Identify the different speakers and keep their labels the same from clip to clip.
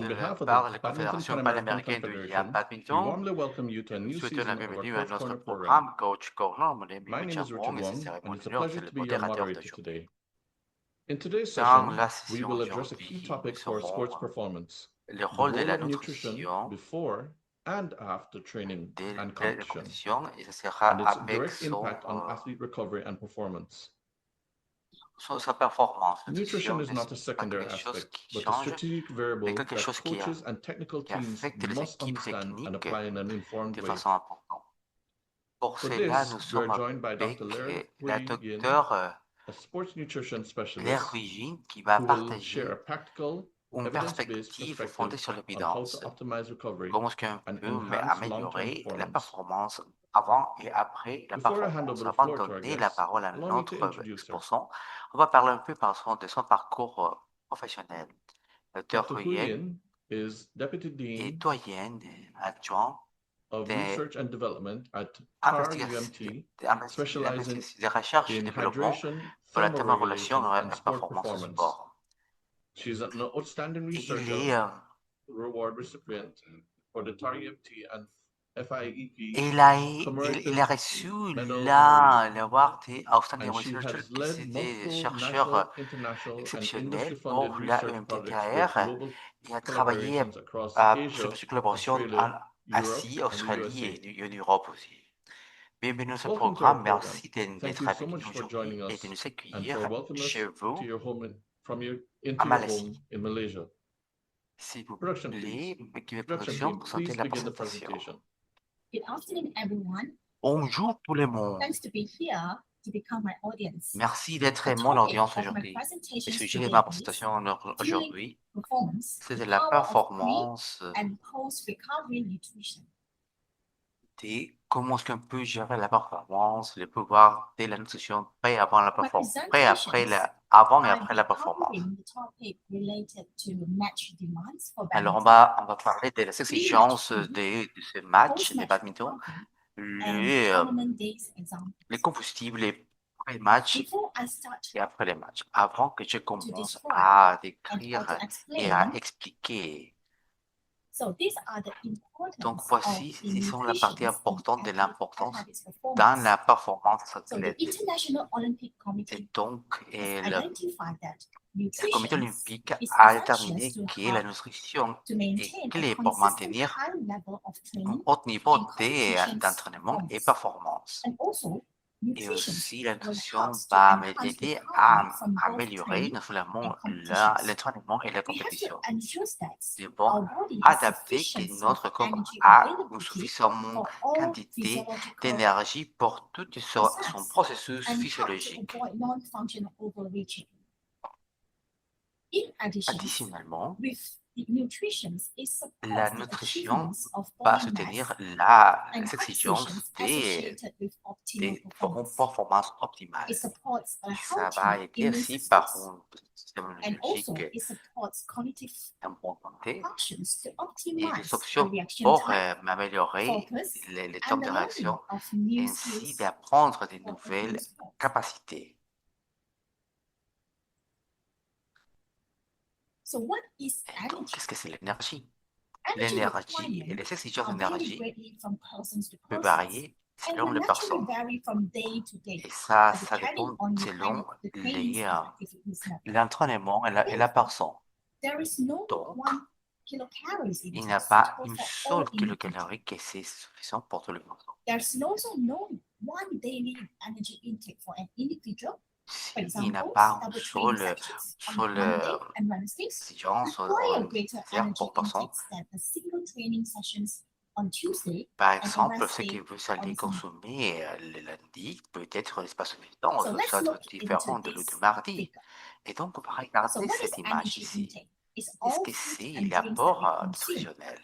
Speaker 1: On behalf of the
Speaker 2: par la
Speaker 1: Badminton
Speaker 2: Confédération
Speaker 1: Pan American
Speaker 2: panaméricaine de
Speaker 1: Confederation, we
Speaker 2: badminton.
Speaker 1: warmly welcome you to a
Speaker 2: Nous
Speaker 1: new
Speaker 2: souhaitons la
Speaker 1: season of our
Speaker 2: bienvenue à
Speaker 1: Coach
Speaker 2: notre
Speaker 1: Corner program.
Speaker 2: programme Coach Corner. Mon nom est
Speaker 1: My name
Speaker 2: Richard
Speaker 1: is
Speaker 2: Wong
Speaker 1: Richard
Speaker 2: et c'est
Speaker 1: Wong, and
Speaker 2: Cérémonie
Speaker 1: it's a
Speaker 2: Nord,
Speaker 1: pleasure
Speaker 2: c'est le
Speaker 1: to be your
Speaker 2: modérateur
Speaker 1: moderator
Speaker 2: d'aujourd'hui.
Speaker 1: today. In today's
Speaker 2: Dans
Speaker 1: session,
Speaker 2: la
Speaker 1: we
Speaker 2: session
Speaker 1: will address a key
Speaker 2: aujourd'hui, nous
Speaker 1: topic for sports
Speaker 2: saurons
Speaker 1: performance,
Speaker 2: le
Speaker 1: the
Speaker 2: rôle de
Speaker 1: role
Speaker 2: la
Speaker 1: of nutrition
Speaker 2: nutrition
Speaker 1: before and after training
Speaker 2: dès
Speaker 1: and
Speaker 2: la
Speaker 1: competition,
Speaker 2: compétition et ce sera
Speaker 1: and its
Speaker 2: avec
Speaker 1: direct impact on athlete recovery and performance.
Speaker 2: sa performance.
Speaker 1: Nutrition
Speaker 2: Nutrition
Speaker 1: is
Speaker 2: n'est
Speaker 1: not a
Speaker 2: pas
Speaker 1: secondary
Speaker 2: quelque chose
Speaker 1: aspect,
Speaker 2: qui
Speaker 1: but a
Speaker 2: change,
Speaker 1: strategic
Speaker 2: mais
Speaker 1: variable
Speaker 2: quelque
Speaker 1: that
Speaker 2: chose
Speaker 1: coaches and technical
Speaker 2: qui
Speaker 1: teams
Speaker 2: affecte les
Speaker 1: must
Speaker 2: équipes
Speaker 1: understand and
Speaker 2: techniques
Speaker 1: apply in an informed
Speaker 2: de
Speaker 1: way.
Speaker 2: façon importante. Pour
Speaker 1: For
Speaker 2: cela,
Speaker 1: this,
Speaker 2: nous
Speaker 1: we are
Speaker 2: sommes
Speaker 1: joined by Dr.
Speaker 2: avec
Speaker 1: Larry
Speaker 2: la
Speaker 1: Yin,
Speaker 2: docteure
Speaker 1: a sports nutrition
Speaker 2: Claire
Speaker 1: specialist,
Speaker 2: Ruigine qui va
Speaker 1: who will share
Speaker 2: partager
Speaker 1: a practical,
Speaker 2: une
Speaker 1: evidence-based
Speaker 2: perspective fondée
Speaker 1: perspective
Speaker 2: sur
Speaker 1: on how to
Speaker 2: l'évidence.
Speaker 1: optimize recovery
Speaker 2: Comment est-ce qu'on
Speaker 1: and
Speaker 2: peut
Speaker 1: enhance long-term
Speaker 2: améliorer la
Speaker 1: performance.
Speaker 2: performance avant et après la
Speaker 1: Before I hand over
Speaker 2: performance?
Speaker 1: the
Speaker 2: Avant de
Speaker 1: floor to our
Speaker 2: donner la
Speaker 1: guests,
Speaker 2: parole à
Speaker 1: allow me to
Speaker 2: notre
Speaker 1: introduce her.
Speaker 2: exposant, on va parler un peu de son parcours professionnel. Docteur
Speaker 1: Dr. Hu
Speaker 2: Huyen
Speaker 1: Yin is Deputy
Speaker 2: est
Speaker 1: Dean
Speaker 2: doyenne adjoint
Speaker 1: of
Speaker 2: des
Speaker 1: Research and Development at TAR
Speaker 2: investigations,
Speaker 1: UMT,
Speaker 2: des
Speaker 1: specializing
Speaker 2: recherches et
Speaker 1: in
Speaker 2: développement
Speaker 1: hydration,
Speaker 2: pour la thermorégulation
Speaker 1: thermoregulation,
Speaker 2: et
Speaker 1: and
Speaker 2: la
Speaker 1: sport
Speaker 2: performance au
Speaker 1: performance.
Speaker 2: sport.
Speaker 1: She's an outstanding
Speaker 2: Et il
Speaker 1: researcher,
Speaker 2: est
Speaker 1: reward recipient for the TAR UMT and FIEP
Speaker 2: il a
Speaker 1: commemorative
Speaker 2: reçu
Speaker 1: medal honorees,
Speaker 2: l'award des Outstanding
Speaker 1: and she
Speaker 2: Researcher,
Speaker 1: has
Speaker 2: qui c'est
Speaker 1: led
Speaker 2: des
Speaker 1: multiple
Speaker 2: chercheurs
Speaker 1: national, international, and
Speaker 2: exceptionnels
Speaker 1: industry-funded
Speaker 2: pour la
Speaker 1: research projects with
Speaker 2: EMTKR
Speaker 1: global
Speaker 2: et a travaillé
Speaker 1: collaborations across
Speaker 2: sur
Speaker 1: Asia,
Speaker 2: une collaboration en
Speaker 1: Australia, Europe,
Speaker 2: Asie,
Speaker 1: and the
Speaker 2: Australie
Speaker 1: USA.
Speaker 2: et en Europe aussi. Bienvenue à ce
Speaker 1: Welcome to our
Speaker 2: programme.
Speaker 1: program.
Speaker 2: Merci
Speaker 1: Thank
Speaker 2: d'être
Speaker 1: you so
Speaker 2: avec nous
Speaker 1: much for
Speaker 2: aujourd'hui
Speaker 1: joining
Speaker 2: et de
Speaker 1: us
Speaker 2: nous
Speaker 1: and for
Speaker 2: accueillir
Speaker 1: welcoming
Speaker 2: chez
Speaker 1: us to
Speaker 2: vous
Speaker 1: your home
Speaker 2: à
Speaker 1: into your home
Speaker 2: Malaisie.
Speaker 1: in Malaysia.
Speaker 2: S'il vous
Speaker 1: Production,
Speaker 2: plaît,
Speaker 1: please.
Speaker 2: équipe de
Speaker 1: Production
Speaker 2: production,
Speaker 1: team,
Speaker 2: présentez
Speaker 1: please
Speaker 2: la
Speaker 1: begin the
Speaker 2: présentation.
Speaker 1: presentation.
Speaker 3: Good afternoon, everyone.
Speaker 2: Bonjour tout le monde.
Speaker 3: Thanks to be here to become my audience.
Speaker 2: Merci d'être
Speaker 3: The
Speaker 2: mon
Speaker 3: topic
Speaker 2: audience
Speaker 3: of my
Speaker 2: aujourd'hui. Le
Speaker 3: presentation
Speaker 2: sujet de
Speaker 3: today
Speaker 2: ma
Speaker 3: is
Speaker 2: présentation
Speaker 3: Fueling
Speaker 2: aujourd'hui,
Speaker 3: Performance,
Speaker 2: c'est
Speaker 3: the
Speaker 2: de la
Speaker 3: power of pre
Speaker 2: performance
Speaker 3: and post-recovery nutrition.
Speaker 2: comment est-ce qu'on peut gérer la performance, le pouvoir de la nutrition près avant la
Speaker 3: My
Speaker 2: performance,
Speaker 3: presentations,
Speaker 2: avant et
Speaker 3: I'll
Speaker 2: après
Speaker 3: be
Speaker 2: la performance.
Speaker 3: covering the topic related to match demands for
Speaker 2: Alors
Speaker 3: badminton,
Speaker 2: on va parler des
Speaker 3: pre-match
Speaker 2: exigences
Speaker 3: food,
Speaker 2: de ce match de
Speaker 3: post-match
Speaker 2: badminton,
Speaker 3: recovery, and
Speaker 2: le,
Speaker 3: tournament days examples.
Speaker 2: les combustibles, les pré-matchs
Speaker 3: Before I start
Speaker 2: et après les matchs. Avant que je
Speaker 3: to
Speaker 2: commence
Speaker 3: describe
Speaker 2: à
Speaker 3: and or
Speaker 2: décrire
Speaker 3: to
Speaker 2: et à
Speaker 3: explain,
Speaker 2: expliquer.
Speaker 3: so these are the
Speaker 2: Donc
Speaker 3: importance
Speaker 2: voici,
Speaker 3: of the
Speaker 2: ce sont la partie
Speaker 3: nutrition in
Speaker 2: importante de l'importance
Speaker 3: athletics
Speaker 2: dans la
Speaker 3: performance.
Speaker 2: performance
Speaker 3: So the
Speaker 2: athlète.
Speaker 3: International Olympic
Speaker 2: Et
Speaker 3: Committee
Speaker 2: donc,
Speaker 3: has
Speaker 2: le
Speaker 3: identified that
Speaker 2: comité
Speaker 3: nutrition
Speaker 2: olympique
Speaker 3: is
Speaker 2: a
Speaker 3: essential
Speaker 2: déterminé
Speaker 3: to
Speaker 2: que la
Speaker 3: help
Speaker 2: nutrition
Speaker 3: to
Speaker 2: est
Speaker 3: maintain a
Speaker 2: clé pour
Speaker 3: consistent
Speaker 2: maintenir
Speaker 3: high level of
Speaker 2: un
Speaker 3: training
Speaker 2: haut niveau
Speaker 3: and competition
Speaker 2: d'entraînement et
Speaker 3: performance.
Speaker 2: performance.
Speaker 3: And also,
Speaker 2: Et
Speaker 3: nutrition
Speaker 2: aussi, la
Speaker 3: will
Speaker 2: nutrition
Speaker 3: help to
Speaker 2: va
Speaker 3: enhance
Speaker 2: m'aider
Speaker 3: recovery
Speaker 2: à
Speaker 3: from both
Speaker 2: améliorer
Speaker 3: training
Speaker 2: non seulement
Speaker 3: and competitions.
Speaker 2: l'entraînement et la
Speaker 3: We have to
Speaker 2: compétition.
Speaker 3: ensure that
Speaker 2: Nous devons
Speaker 3: our body has
Speaker 2: adapter que
Speaker 3: sufficient
Speaker 2: notre corps
Speaker 3: energy
Speaker 2: a une
Speaker 3: availability
Speaker 2: suffisante
Speaker 3: for all
Speaker 2: quantité
Speaker 3: physiological
Speaker 2: d'énergie pour tout son
Speaker 3: process
Speaker 2: processus
Speaker 3: and help to
Speaker 2: physiologique.
Speaker 3: avoid non-functional overreaching. In addition,
Speaker 2: Additionnellement,
Speaker 3: with the nutrition, it
Speaker 2: la
Speaker 3: supports the
Speaker 2: nutrition
Speaker 3: achievements of
Speaker 2: va
Speaker 3: body
Speaker 2: soutenir
Speaker 3: mass and
Speaker 2: les
Speaker 3: competitions
Speaker 2: exigences
Speaker 3: associated with optimal
Speaker 2: des
Speaker 3: performance.
Speaker 2: performances optimales.
Speaker 3: It supports a
Speaker 2: Ça va
Speaker 3: healthy
Speaker 2: aider
Speaker 3: immune
Speaker 2: aussi par
Speaker 3: system,
Speaker 2: un système
Speaker 3: and also
Speaker 2: immunologique
Speaker 3: it supports cognitive
Speaker 2: important
Speaker 3: functions to
Speaker 2: et des
Speaker 3: optimize the
Speaker 2: options
Speaker 3: reaction
Speaker 2: pour
Speaker 3: time,
Speaker 2: m'améliorer
Speaker 3: focus,
Speaker 2: les temps
Speaker 3: and
Speaker 2: de
Speaker 3: the
Speaker 2: réaction
Speaker 3: learning of new
Speaker 2: et ainsi
Speaker 3: skills
Speaker 2: d'apprendre des
Speaker 3: for
Speaker 2: nouvelles
Speaker 3: performance sport.
Speaker 2: capacités.
Speaker 3: So what is
Speaker 2: Et donc,
Speaker 3: energy?
Speaker 2: qu'est-ce que c'est l'énergie?
Speaker 3: Energy
Speaker 2: L'énergie et
Speaker 3: requirements
Speaker 2: les exigences
Speaker 3: are very
Speaker 2: d'énergie
Speaker 3: greatly from person to
Speaker 2: peuvent
Speaker 3: person
Speaker 2: varier
Speaker 3: and
Speaker 2: selon
Speaker 3: will
Speaker 2: les
Speaker 3: naturally
Speaker 2: personnes.
Speaker 3: vary from day to day,
Speaker 2: Et ça
Speaker 3: depending
Speaker 2: dépend
Speaker 3: on the
Speaker 2: selon
Speaker 3: trainings and activities level.
Speaker 2: l'entraînement et la personne.
Speaker 3: There is no
Speaker 2: Donc,
Speaker 3: 1 kilocalories
Speaker 2: il n'y a
Speaker 3: intake
Speaker 2: pas
Speaker 3: suitable
Speaker 2: une
Speaker 3: for
Speaker 2: seule
Speaker 3: all individuals.
Speaker 2: kilocalorie qui est suffisante pour tout le monde.
Speaker 3: There's also no one daily energy intake for an individual. For
Speaker 2: Il n'y a
Speaker 3: example,
Speaker 2: pas une
Speaker 3: double training
Speaker 2: seule
Speaker 3: sessions on Monday and Wednesdays
Speaker 2: exigence
Speaker 3: require greater
Speaker 2: nécessaire
Speaker 3: energy
Speaker 2: pour personne.
Speaker 3: intakes than a single training sessions on Tuesday
Speaker 2: Par
Speaker 3: and a
Speaker 2: exemple,
Speaker 3: rest
Speaker 2: ce que
Speaker 3: day
Speaker 2: vous
Speaker 3: on
Speaker 2: allez
Speaker 3: Sunday.
Speaker 2: consommer le lundi peut être pas suffisant,
Speaker 3: So
Speaker 2: ça
Speaker 3: let's
Speaker 2: va
Speaker 3: look
Speaker 2: être différent
Speaker 3: into
Speaker 2: de le
Speaker 3: this
Speaker 2: mardi.
Speaker 3: figure.
Speaker 2: Et donc, on va
Speaker 3: So
Speaker 2: regarder
Speaker 3: what is
Speaker 2: cette image
Speaker 3: energy
Speaker 2: ici.
Speaker 3: intake? It's
Speaker 2: Qu'est-ce
Speaker 3: all
Speaker 2: que
Speaker 3: food
Speaker 2: c'est
Speaker 3: and drinks that
Speaker 2: l'apport
Speaker 3: we consume.
Speaker 2: nutritionnel?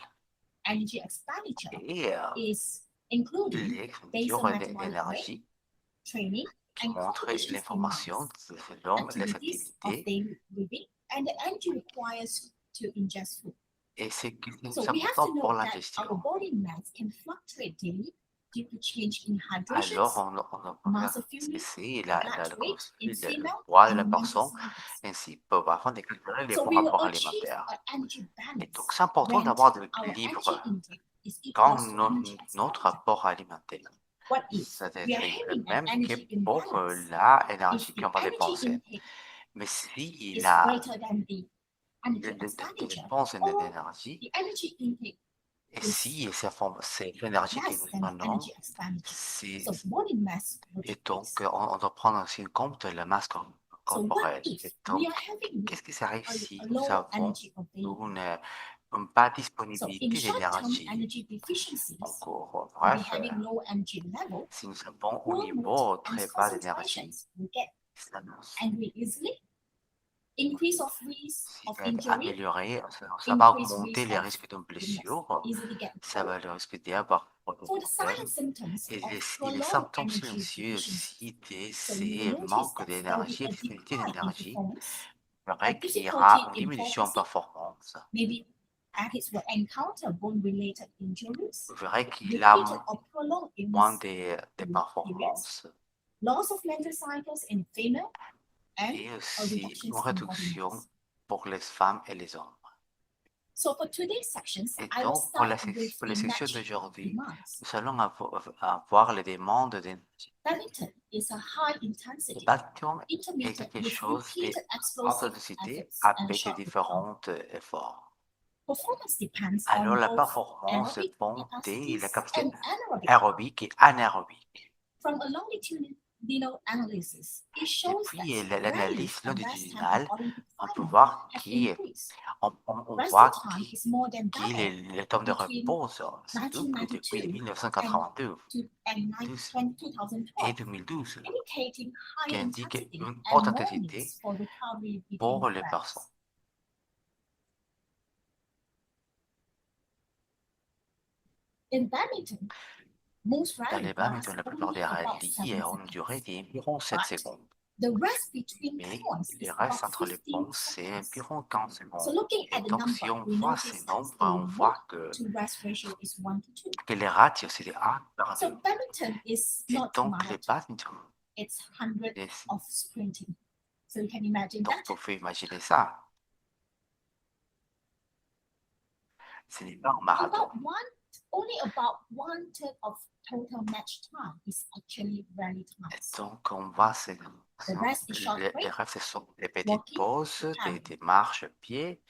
Speaker 3: Energy expenditure
Speaker 2: Et
Speaker 3: is including
Speaker 2: l'expenditure
Speaker 3: basal metabolic rate,
Speaker 2: d'énergie
Speaker 3: training,
Speaker 2: qui
Speaker 3: and
Speaker 2: montre
Speaker 3: competition
Speaker 2: l'information
Speaker 3: demands,
Speaker 2: selon les
Speaker 3: activities of
Speaker 2: activités
Speaker 3: daily living, and the energy required to ingest food.
Speaker 2: et ce qui est
Speaker 3: So we have to
Speaker 2: important pour
Speaker 3: know that
Speaker 2: l'ingestion.
Speaker 3: our body mass can fluctuate daily due to change in
Speaker 2: alors
Speaker 3: hydrations,
Speaker 2: on va
Speaker 3: mass
Speaker 2: faire
Speaker 3: of urine,
Speaker 2: cesser
Speaker 3: blood
Speaker 2: le
Speaker 3: weight in
Speaker 2: conflit, le
Speaker 3: female
Speaker 2: poids de la
Speaker 3: and mental
Speaker 2: personne,
Speaker 3: cycles.
Speaker 2: ainsi afin d'équilibrer les
Speaker 3: So
Speaker 2: bons
Speaker 3: we will
Speaker 2: rapports
Speaker 3: achieve
Speaker 2: alimentaires.
Speaker 3: an energy
Speaker 2: Et
Speaker 3: balance
Speaker 2: donc, c'est important
Speaker 3: when
Speaker 2: d'avoir de
Speaker 3: our
Speaker 2: l'équilibre
Speaker 3: energy intake is
Speaker 2: quand
Speaker 3: equals to energy
Speaker 2: notre
Speaker 3: expenditure.
Speaker 2: rapport alimentaire.
Speaker 3: What if
Speaker 2: Ça doit
Speaker 3: we are
Speaker 2: être le
Speaker 3: having an
Speaker 2: même que
Speaker 3: energy
Speaker 2: pour
Speaker 3: imbalance?
Speaker 2: la
Speaker 3: If
Speaker 2: énergie
Speaker 3: the
Speaker 2: qu'on va
Speaker 3: energy
Speaker 2: dépenser.
Speaker 3: intake
Speaker 2: Mais si
Speaker 3: is
Speaker 2: la
Speaker 3: greater than the energy expenditure,
Speaker 2: dépense
Speaker 3: or
Speaker 2: d'énergie,
Speaker 3: the energy intake
Speaker 2: et
Speaker 3: is
Speaker 2: si c'est l'énergie que
Speaker 3: less
Speaker 2: nous
Speaker 3: than the
Speaker 2: donnons,
Speaker 3: energy expenditure,
Speaker 2: c'est
Speaker 3: so body mass will
Speaker 2: et donc
Speaker 3: decrease.
Speaker 2: on doit prendre aussi en compte la masse
Speaker 3: So what
Speaker 2: corporelle.
Speaker 3: if
Speaker 2: Et
Speaker 3: we
Speaker 2: donc,
Speaker 3: are having
Speaker 2: qu'est-ce qui arrive si
Speaker 3: a
Speaker 2: nous
Speaker 3: low
Speaker 2: avons
Speaker 3: energy available?
Speaker 2: une pas
Speaker 3: So in
Speaker 2: disponibilité
Speaker 3: short-term
Speaker 2: d'énergie
Speaker 3: energy deficiencies,
Speaker 2: en cours?
Speaker 3: we'll be
Speaker 2: Bref,
Speaker 3: having low energy level,
Speaker 2: si nous avons un
Speaker 3: poor mood
Speaker 2: niveau
Speaker 3: and
Speaker 2: très bas d'énergie,
Speaker 3: concentrations will get
Speaker 2: ça nous
Speaker 3: angry easily, increase of risk of injury,
Speaker 2: améliorer, ça va
Speaker 3: increase
Speaker 2: augmenter
Speaker 3: risk
Speaker 2: les
Speaker 3: of
Speaker 2: risques de
Speaker 3: illness,
Speaker 2: blessures,
Speaker 3: easily get
Speaker 2: ça
Speaker 3: cold.
Speaker 2: va le risque d'avoir
Speaker 3: For the
Speaker 2: problème.
Speaker 3: silent symptoms
Speaker 2: Et
Speaker 3: of
Speaker 2: les
Speaker 3: prolonged
Speaker 2: symptômes
Speaker 3: energy
Speaker 2: silencieux
Speaker 3: deficiency,
Speaker 2: aussi de
Speaker 3: so you will
Speaker 2: ces
Speaker 3: notice
Speaker 2: manques
Speaker 3: that there will
Speaker 2: d'énergie
Speaker 3: be
Speaker 2: et
Speaker 3: a
Speaker 2: disponibilité
Speaker 3: decline in
Speaker 2: d'énergie,
Speaker 3: performance,
Speaker 2: c'est
Speaker 3: a
Speaker 2: vrai qu'il y
Speaker 3: difficulty
Speaker 2: aura une
Speaker 3: in
Speaker 2: diminution en
Speaker 3: focusing.
Speaker 2: performance.
Speaker 3: Maybe athletes will encounter bone-related injuries,
Speaker 2: Vous verrez qu'il a
Speaker 3: repeated or prolonged
Speaker 2: moins
Speaker 3: illness
Speaker 2: de
Speaker 3: periods,
Speaker 2: performances
Speaker 3: loss of menstrual cycles in female, and
Speaker 2: et
Speaker 3: a
Speaker 2: aussi
Speaker 3: reduction
Speaker 2: une
Speaker 3: in body
Speaker 2: réduction
Speaker 3: mass.
Speaker 2: pour les femmes et les hommes.
Speaker 3: So for today's sections,
Speaker 2: Et
Speaker 3: I will
Speaker 2: donc, pour
Speaker 3: start with
Speaker 2: les
Speaker 3: the
Speaker 2: sections
Speaker 3: match
Speaker 2: d'aujourd'hui,
Speaker 3: demands.
Speaker 2: nous allons avoir les demandes d'énergie.
Speaker 3: Badminton is a high
Speaker 2: Le
Speaker 3: intensity,
Speaker 2: badminton est
Speaker 3: intermittent
Speaker 2: quelque
Speaker 3: with
Speaker 2: chose de
Speaker 3: repeated
Speaker 2: haute
Speaker 3: explosive
Speaker 2: intensité
Speaker 3: efforts and
Speaker 2: avec des
Speaker 3: short recovery.
Speaker 2: différents efforts.
Speaker 3: Performance depends
Speaker 2: Alors,
Speaker 3: on
Speaker 2: la
Speaker 3: both
Speaker 2: performance
Speaker 3: aerobic
Speaker 2: dépend de la
Speaker 3: capacities
Speaker 2: capacité
Speaker 3: and anaerobic.
Speaker 2: aérobique et anaérobique.
Speaker 3: From a longitudinal analysis, it
Speaker 2: Et
Speaker 3: shows
Speaker 2: puis,
Speaker 3: that
Speaker 2: l'analyse
Speaker 3: rallies and rest time
Speaker 2: longitudinale,
Speaker 3: in Olympic
Speaker 2: on peut
Speaker 3: climbing
Speaker 2: voir
Speaker 3: have
Speaker 2: qui
Speaker 3: increased.
Speaker 2: on
Speaker 3: Resting
Speaker 2: voit
Speaker 3: time is more than
Speaker 2: qui
Speaker 3: double
Speaker 2: le temps de
Speaker 3: between
Speaker 2: repos se double depuis
Speaker 3: 1992
Speaker 2: 1982
Speaker 3: and 2012,
Speaker 2: et 2012,
Speaker 3: indicating
Speaker 2: qui
Speaker 3: higher
Speaker 2: indique
Speaker 3: intensity
Speaker 2: une
Speaker 3: and
Speaker 2: haute
Speaker 3: more
Speaker 2: intensité
Speaker 3: needs for recovery between
Speaker 2: pour les
Speaker 3: rallies.
Speaker 2: personnes.
Speaker 3: In badminton, most
Speaker 2: Dans
Speaker 3: rallies
Speaker 2: les badminton,
Speaker 3: last
Speaker 2: la plupart
Speaker 3: only
Speaker 2: des
Speaker 3: about
Speaker 2: rallyes
Speaker 3: 7
Speaker 2: ont une durée
Speaker 3: seconds.
Speaker 2: d'environ 7
Speaker 3: But
Speaker 2: secondes.
Speaker 3: the rest between
Speaker 2: Mais
Speaker 3: points
Speaker 2: le
Speaker 3: is
Speaker 2: reste
Speaker 3: about
Speaker 2: entre les
Speaker 3: 15
Speaker 2: ponts, c'est
Speaker 3: seconds.
Speaker 2: environ 15
Speaker 3: So
Speaker 2: secondes.
Speaker 3: looking
Speaker 2: Et
Speaker 3: at the
Speaker 2: donc, si
Speaker 3: number,
Speaker 2: on
Speaker 3: we
Speaker 2: voit
Speaker 3: notice
Speaker 2: ces
Speaker 3: that
Speaker 2: nombres,
Speaker 3: the
Speaker 2: on voit
Speaker 3: to rest ratio is 1 to 2.
Speaker 2: que les ratios, c'est de 1 par
Speaker 3: So
Speaker 2: 2.
Speaker 3: badminton is
Speaker 2: Et
Speaker 3: not
Speaker 2: donc, les
Speaker 3: marathon,
Speaker 2: badminton,
Speaker 3: it's 100
Speaker 2: les-
Speaker 3: of sprinting. So you can imagine
Speaker 2: donc
Speaker 3: that.
Speaker 2: vous pouvez imaginer ça. Ce n'est pas un marathon.
Speaker 3: Only about 1/3 of total match time is actually rally time.
Speaker 2: Et donc, on va se...
Speaker 3: The rest is short
Speaker 2: Les
Speaker 3: break,
Speaker 2: rêves, ce sont des petites
Speaker 3: walking,
Speaker 2: pauses,
Speaker 3: carrying.
Speaker 2: des marches pieds.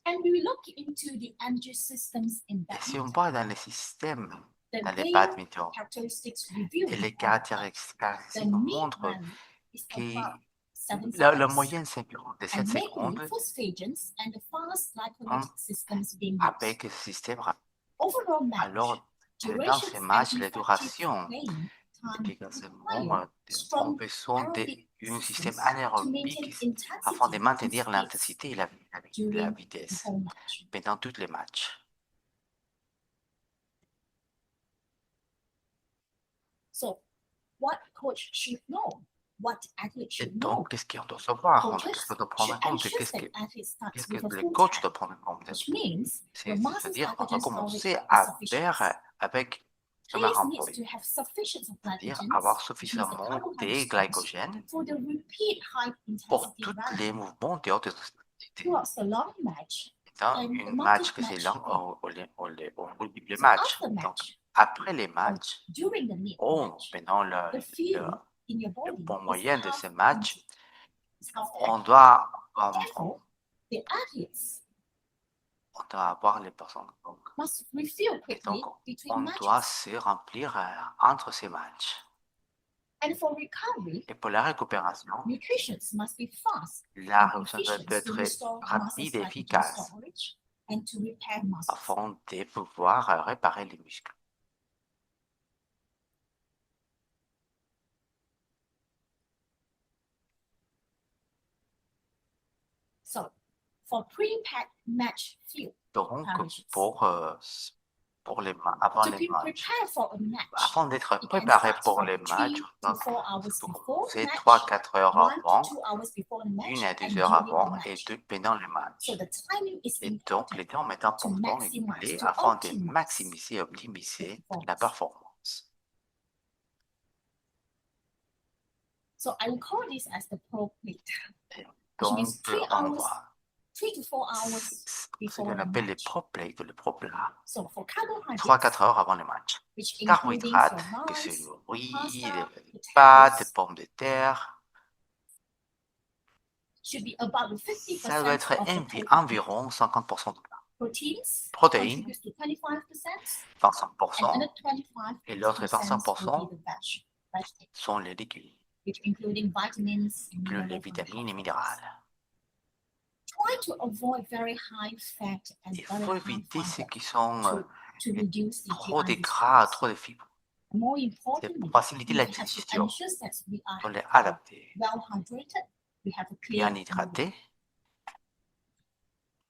Speaker 3: And we will look into the energy systems in
Speaker 2: Et si on
Speaker 3: badminton.
Speaker 2: voit dans les systèmes,
Speaker 3: The
Speaker 2: dans les
Speaker 3: main
Speaker 2: badminton,
Speaker 3: characteristics review
Speaker 2: et les
Speaker 3: are that
Speaker 2: caractéristiques
Speaker 3: the
Speaker 2: montrent
Speaker 3: mid-rally is
Speaker 2: que
Speaker 3: about 7
Speaker 2: la
Speaker 3: seconds.
Speaker 2: moyenne, c'est environ de 7
Speaker 3: And mainly
Speaker 2: secondes
Speaker 3: phosphagens and the fast glycolytic systems being used.
Speaker 2: avec ce système rapide.
Speaker 3: Overall match,
Speaker 2: Alors, dans
Speaker 3: durations
Speaker 2: ces matchs,
Speaker 3: and
Speaker 2: les
Speaker 3: effective
Speaker 2: durations,
Speaker 3: playing time
Speaker 2: efficacement,
Speaker 3: require
Speaker 2: on
Speaker 3: strong
Speaker 2: besoin
Speaker 3: aerobic
Speaker 2: d'un système
Speaker 3: systems to maintain
Speaker 2: anaérobique afin de
Speaker 3: intensity
Speaker 2: maintenir
Speaker 3: and speeds
Speaker 2: l'intensité et la
Speaker 3: during the
Speaker 2: vitesse
Speaker 3: whole match.
Speaker 2: pendant tous les matchs.
Speaker 3: So, what coach should know? What athlete
Speaker 2: Et
Speaker 3: should know?
Speaker 2: donc, qu'est-ce qu'on doit savoir?
Speaker 3: Coaches
Speaker 2: Qu'est-ce qu'on doit
Speaker 3: should
Speaker 2: prendre en compte?
Speaker 3: ensure
Speaker 2: Qu'est-ce
Speaker 3: that
Speaker 2: que,
Speaker 3: athlete starts
Speaker 2: qu'est-ce que
Speaker 3: with a
Speaker 2: le
Speaker 3: full
Speaker 2: coach
Speaker 3: tank,
Speaker 2: doit prendre en compte?
Speaker 3: which means the muscle
Speaker 2: C'est-à-dire, on va
Speaker 3: glycogen storage
Speaker 2: commencer
Speaker 3: is
Speaker 2: à
Speaker 3: sufficient.
Speaker 2: faire avec un
Speaker 3: Players needs
Speaker 2: rempli,
Speaker 3: to have sufficient of
Speaker 2: c'est-à-dire
Speaker 3: glycogen,
Speaker 2: avoir
Speaker 3: which is the
Speaker 2: suffisamment
Speaker 3: carbohydrate
Speaker 2: de
Speaker 3: stores,
Speaker 2: glycogène
Speaker 3: for the repeat high
Speaker 2: pour
Speaker 3: intensity
Speaker 2: tous
Speaker 3: rally
Speaker 2: les mouvements de haute intensité.
Speaker 3: throughout the long match
Speaker 2: Dans
Speaker 3: and the
Speaker 2: un match que c'est
Speaker 3: multi-match
Speaker 2: long,
Speaker 3: play.
Speaker 2: au multiple
Speaker 3: So
Speaker 2: match.
Speaker 3: after
Speaker 2: Donc,
Speaker 3: match
Speaker 2: après les
Speaker 3: or
Speaker 2: matchs,
Speaker 3: during the mid
Speaker 2: ou
Speaker 3: match,
Speaker 2: pendant
Speaker 3: the fuel in your
Speaker 2: le
Speaker 3: body
Speaker 2: point
Speaker 3: is
Speaker 2: moyen de
Speaker 3: half
Speaker 2: ce match,
Speaker 3: empty. It's half
Speaker 2: on
Speaker 3: empty.
Speaker 2: doit,
Speaker 3: Therefore, the athletes
Speaker 2: on doit avoir les personnes. Donc,
Speaker 3: must refuel
Speaker 2: et
Speaker 3: quickly
Speaker 2: donc,
Speaker 3: between
Speaker 2: on doit
Speaker 3: matches.
Speaker 2: se remplir entre ces matchs.
Speaker 3: And for recovery,
Speaker 2: Et pour la récupération,
Speaker 3: nutrition must be fast
Speaker 2: la
Speaker 3: and
Speaker 2: récupération
Speaker 3: efficient
Speaker 2: peut
Speaker 3: to
Speaker 2: être
Speaker 3: restore muscle
Speaker 2: rapide et
Speaker 3: glycogen
Speaker 2: efficace
Speaker 3: storage and to repair muscles.
Speaker 2: afin de pouvoir réparer les muscles.
Speaker 3: So, for pre-match fuel,
Speaker 2: Donc,
Speaker 3: carbohydrates.
Speaker 2: pour pour les avant
Speaker 3: To
Speaker 2: les
Speaker 3: be
Speaker 2: matchs.
Speaker 3: prepared for a match,
Speaker 2: Afin d'être
Speaker 3: it can
Speaker 2: préparé
Speaker 3: start
Speaker 2: pour
Speaker 3: from
Speaker 2: les
Speaker 3: 3
Speaker 2: matchs, on
Speaker 3: to
Speaker 2: doit
Speaker 3: 4 hours before
Speaker 2: commencer
Speaker 3: match,
Speaker 2: 3-4 heures
Speaker 3: 1 to
Speaker 2: avant,
Speaker 3: 2 hours before the match,
Speaker 2: 1 à 2
Speaker 3: and
Speaker 2: heures
Speaker 3: during the
Speaker 2: avant et
Speaker 3: match.
Speaker 2: 2 pendant le match.
Speaker 3: So the timing is
Speaker 2: Et donc,
Speaker 3: important
Speaker 2: les temps est important et
Speaker 3: maximize,
Speaker 2: clé
Speaker 3: to
Speaker 2: afin de
Speaker 3: optimize
Speaker 2: maximiser et
Speaker 3: the
Speaker 2: optimiser la
Speaker 3: performance.
Speaker 2: performance.
Speaker 3: So I will call this as the pro plate, which
Speaker 2: Donc,
Speaker 3: means 3
Speaker 2: on
Speaker 3: hours,
Speaker 2: voit
Speaker 3: 3 to 4 hours
Speaker 2: ce
Speaker 3: before
Speaker 2: qu'on
Speaker 3: the
Speaker 2: appelle les
Speaker 3: match.
Speaker 2: pro plates ou les pro plats.
Speaker 3: So for carbohydrates,
Speaker 2: 3-4 heures avant le match.
Speaker 3: which including your
Speaker 2: Carbohydrates, que c'est
Speaker 3: rice,
Speaker 2: le riz,
Speaker 3: pasta,
Speaker 2: les pâtes, les
Speaker 3: potatoes,
Speaker 2: pommes de terre,
Speaker 3: should be about 50%
Speaker 2: ça doit être
Speaker 3: of the total
Speaker 2: environ 50% de
Speaker 3: proteins
Speaker 2: protéines,
Speaker 3: contributes to 25%, and
Speaker 2: 25%,
Speaker 3: another 25%
Speaker 2: et l'autre
Speaker 3: will
Speaker 2: 25%
Speaker 3: be the vegetables,
Speaker 2: sont les légumes,
Speaker 3: which including vitamins,
Speaker 2: incluant les
Speaker 3: minerals, and
Speaker 2: vitamines et
Speaker 3: proteins.
Speaker 2: minérales.
Speaker 3: Try to avoid very high fat and
Speaker 2: Il
Speaker 3: very
Speaker 2: faut
Speaker 3: high
Speaker 2: éviter ceux
Speaker 3: fiber
Speaker 2: qui sont
Speaker 3: to reduce the
Speaker 2: trop de
Speaker 3: GI
Speaker 2: gras,
Speaker 3: distress.
Speaker 2: trop de fibres.
Speaker 3: More
Speaker 2: C'est
Speaker 3: importantly,
Speaker 2: pour faciliter
Speaker 3: we
Speaker 2: la
Speaker 3: have to
Speaker 2: digestion.
Speaker 3: ensure that we
Speaker 2: Il faut
Speaker 3: are
Speaker 2: les adapter,
Speaker 3: well hydrated, we have a clear
Speaker 2: bien hydratés,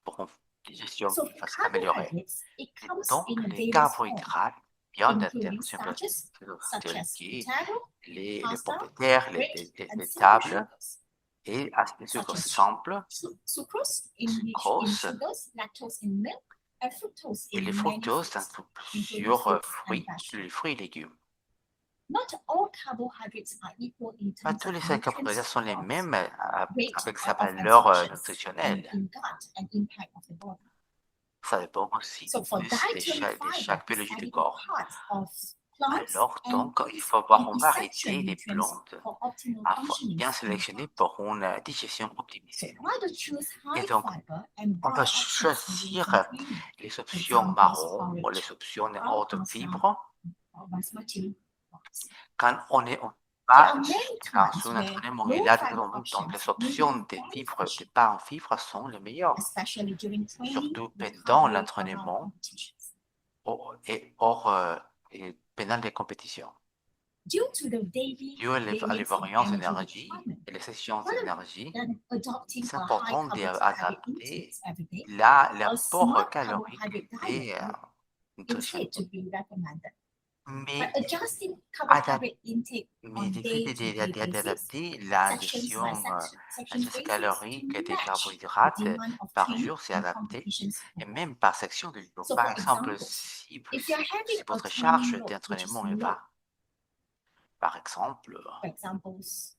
Speaker 2: pour une digestion
Speaker 3: So
Speaker 2: qui fasse améliorer.
Speaker 3: carbohydrates, it
Speaker 2: Et
Speaker 3: comes
Speaker 2: donc,
Speaker 3: in a
Speaker 2: les
Speaker 3: various form,
Speaker 2: carbohydrates, bien
Speaker 3: including starches such as
Speaker 2: liquides,
Speaker 3: potato,
Speaker 2: les
Speaker 3: pasta,
Speaker 2: pommes de terre,
Speaker 3: bread,
Speaker 2: les
Speaker 3: and simple
Speaker 2: tables
Speaker 3: sugars,
Speaker 2: et les sucres
Speaker 3: such as
Speaker 2: simples
Speaker 3: sucrose in
Speaker 2: Sucrose.
Speaker 3: sugars, lactose in milk, and fructose
Speaker 2: et
Speaker 3: in
Speaker 2: les
Speaker 3: many
Speaker 2: fructose
Speaker 3: foods.
Speaker 2: dans
Speaker 3: including
Speaker 2: plusieurs
Speaker 3: fruits and
Speaker 2: fruits,
Speaker 3: vegetables.
Speaker 2: les fruits et légumes.
Speaker 3: Not all carbohydrates are equal in
Speaker 2: Pas
Speaker 3: terms
Speaker 2: tous
Speaker 3: of
Speaker 2: les carbohydrates sont les
Speaker 3: nutrients,
Speaker 2: mêmes
Speaker 3: weight,
Speaker 2: avec sa
Speaker 3: of
Speaker 2: valeur
Speaker 3: absorptions, and
Speaker 2: nutritionnelle.
Speaker 3: in gut and impact of the body.
Speaker 2: Ça dépend aussi
Speaker 3: So for
Speaker 2: plus
Speaker 3: dietary
Speaker 2: de chaque
Speaker 3: fiber,
Speaker 2: biologie
Speaker 3: is
Speaker 2: du
Speaker 3: an
Speaker 2: corps.
Speaker 3: part of plants
Speaker 2: Alors,
Speaker 3: and
Speaker 2: donc, il faut avoir
Speaker 3: an
Speaker 2: une
Speaker 3: essential
Speaker 2: variété des
Speaker 3: nutrients
Speaker 2: plantes
Speaker 3: for optimal
Speaker 2: afin
Speaker 3: functioning
Speaker 2: bien
Speaker 3: in
Speaker 2: sélectionner
Speaker 3: the
Speaker 2: pour une digestion
Speaker 3: So
Speaker 2: optimisée.
Speaker 3: try to choose high
Speaker 2: Et donc,
Speaker 3: fiber and
Speaker 2: on
Speaker 3: broad
Speaker 2: va
Speaker 3: options for
Speaker 2: choisir
Speaker 3: gluten-free,
Speaker 2: les options
Speaker 3: examples,
Speaker 2: marron ou
Speaker 3: porridge,
Speaker 2: les options
Speaker 3: brown
Speaker 2: haute
Speaker 3: pasta,
Speaker 2: fibre
Speaker 3: or basmati rice.
Speaker 2: quand on est
Speaker 3: There
Speaker 2: pas
Speaker 3: are many
Speaker 2: dans
Speaker 3: times
Speaker 2: un
Speaker 3: where
Speaker 2: entraînement
Speaker 3: low
Speaker 2: là
Speaker 3: fiber
Speaker 2: donc
Speaker 3: options
Speaker 2: les
Speaker 3: may
Speaker 2: options
Speaker 3: be
Speaker 2: de fibres, de
Speaker 3: beneficial,
Speaker 2: pain en fibres sont les meilleures,
Speaker 3: especially during training
Speaker 2: surtout
Speaker 3: with
Speaker 2: pendant
Speaker 3: high weight around
Speaker 2: l'entraînement
Speaker 3: competitions.
Speaker 2: et hors et pendant les compétitions.
Speaker 3: Due to the daily
Speaker 2: Dû à les
Speaker 3: variance in
Speaker 2: variances
Speaker 3: energy
Speaker 2: d'énergie
Speaker 3: requirement,
Speaker 2: et les sessions
Speaker 3: rather
Speaker 2: d'énergie,
Speaker 3: than adopting
Speaker 2: c'est
Speaker 3: a high
Speaker 2: important
Speaker 3: carbohydrate
Speaker 2: d'adapter
Speaker 3: intake every day,
Speaker 2: l'apport
Speaker 3: smart
Speaker 2: calorique
Speaker 3: carbohydrate
Speaker 2: des
Speaker 3: diet
Speaker 2: nutritionnels.
Speaker 3: intake to be recommended.
Speaker 2: Mais
Speaker 3: But adjusting carbohydrate intake on
Speaker 2: d'essayer
Speaker 3: day-to-day basis,
Speaker 2: d'adapter la
Speaker 3: sections
Speaker 2: gestion,
Speaker 3: by section
Speaker 2: la gestion
Speaker 3: basis
Speaker 2: calorique
Speaker 3: to
Speaker 2: des
Speaker 3: match
Speaker 2: carbohydrates
Speaker 3: the demand of
Speaker 2: par
Speaker 3: training
Speaker 2: jour, c'est
Speaker 3: and
Speaker 2: adapté,
Speaker 3: competitions.
Speaker 2: et même par section de jour.
Speaker 3: So
Speaker 2: Par
Speaker 3: for
Speaker 2: exemple,
Speaker 3: example,
Speaker 2: si
Speaker 3: if you're having
Speaker 2: si
Speaker 3: a
Speaker 2: votre charge
Speaker 3: training load which is
Speaker 2: d'entraînement est
Speaker 3: low,
Speaker 2: bas, par exemple,
Speaker 3: for examples,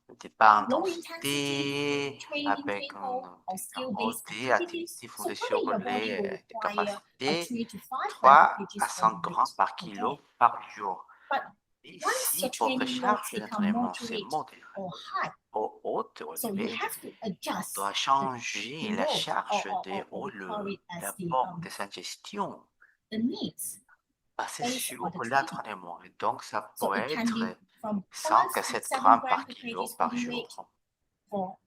Speaker 2: le départ
Speaker 3: low
Speaker 2: intensité
Speaker 3: intensity training
Speaker 2: avec
Speaker 3: tempo or skill-based
Speaker 2: des
Speaker 3: activities,
Speaker 2: activités
Speaker 3: so
Speaker 2: fondées
Speaker 3: probably
Speaker 2: sur
Speaker 3: your body
Speaker 2: les
Speaker 3: will require a
Speaker 2: capacités
Speaker 3: 3 to 5
Speaker 2: 3
Speaker 3: grams
Speaker 2: à 5 grammes par kilo par jour.
Speaker 3: But
Speaker 2: Et
Speaker 3: once
Speaker 2: si
Speaker 3: your
Speaker 2: votre
Speaker 3: training load
Speaker 2: charge
Speaker 3: become
Speaker 2: d'entraînement c'est
Speaker 3: moderate
Speaker 2: modéré
Speaker 3: or high,
Speaker 2: ou haute ou
Speaker 3: so you
Speaker 2: élevée,
Speaker 3: have to
Speaker 2: on
Speaker 3: adjust
Speaker 2: doit changer la
Speaker 3: load
Speaker 2: charge
Speaker 3: or we call it as
Speaker 2: l'apport des ingestions
Speaker 3: the needs
Speaker 2: basé
Speaker 3: based
Speaker 2: sur
Speaker 3: on the training.
Speaker 2: l'entraînement. Et donc, ça
Speaker 3: So
Speaker 2: peut
Speaker 3: it can be
Speaker 2: être
Speaker 3: from
Speaker 2: 5
Speaker 3: 5
Speaker 2: à
Speaker 3: to
Speaker 2: 7
Speaker 3: 7
Speaker 2: grammes
Speaker 3: grams
Speaker 2: par
Speaker 3: per
Speaker 2: kilo
Speaker 3: kg
Speaker 2: par
Speaker 3: body weight
Speaker 2: jour.
Speaker 3: for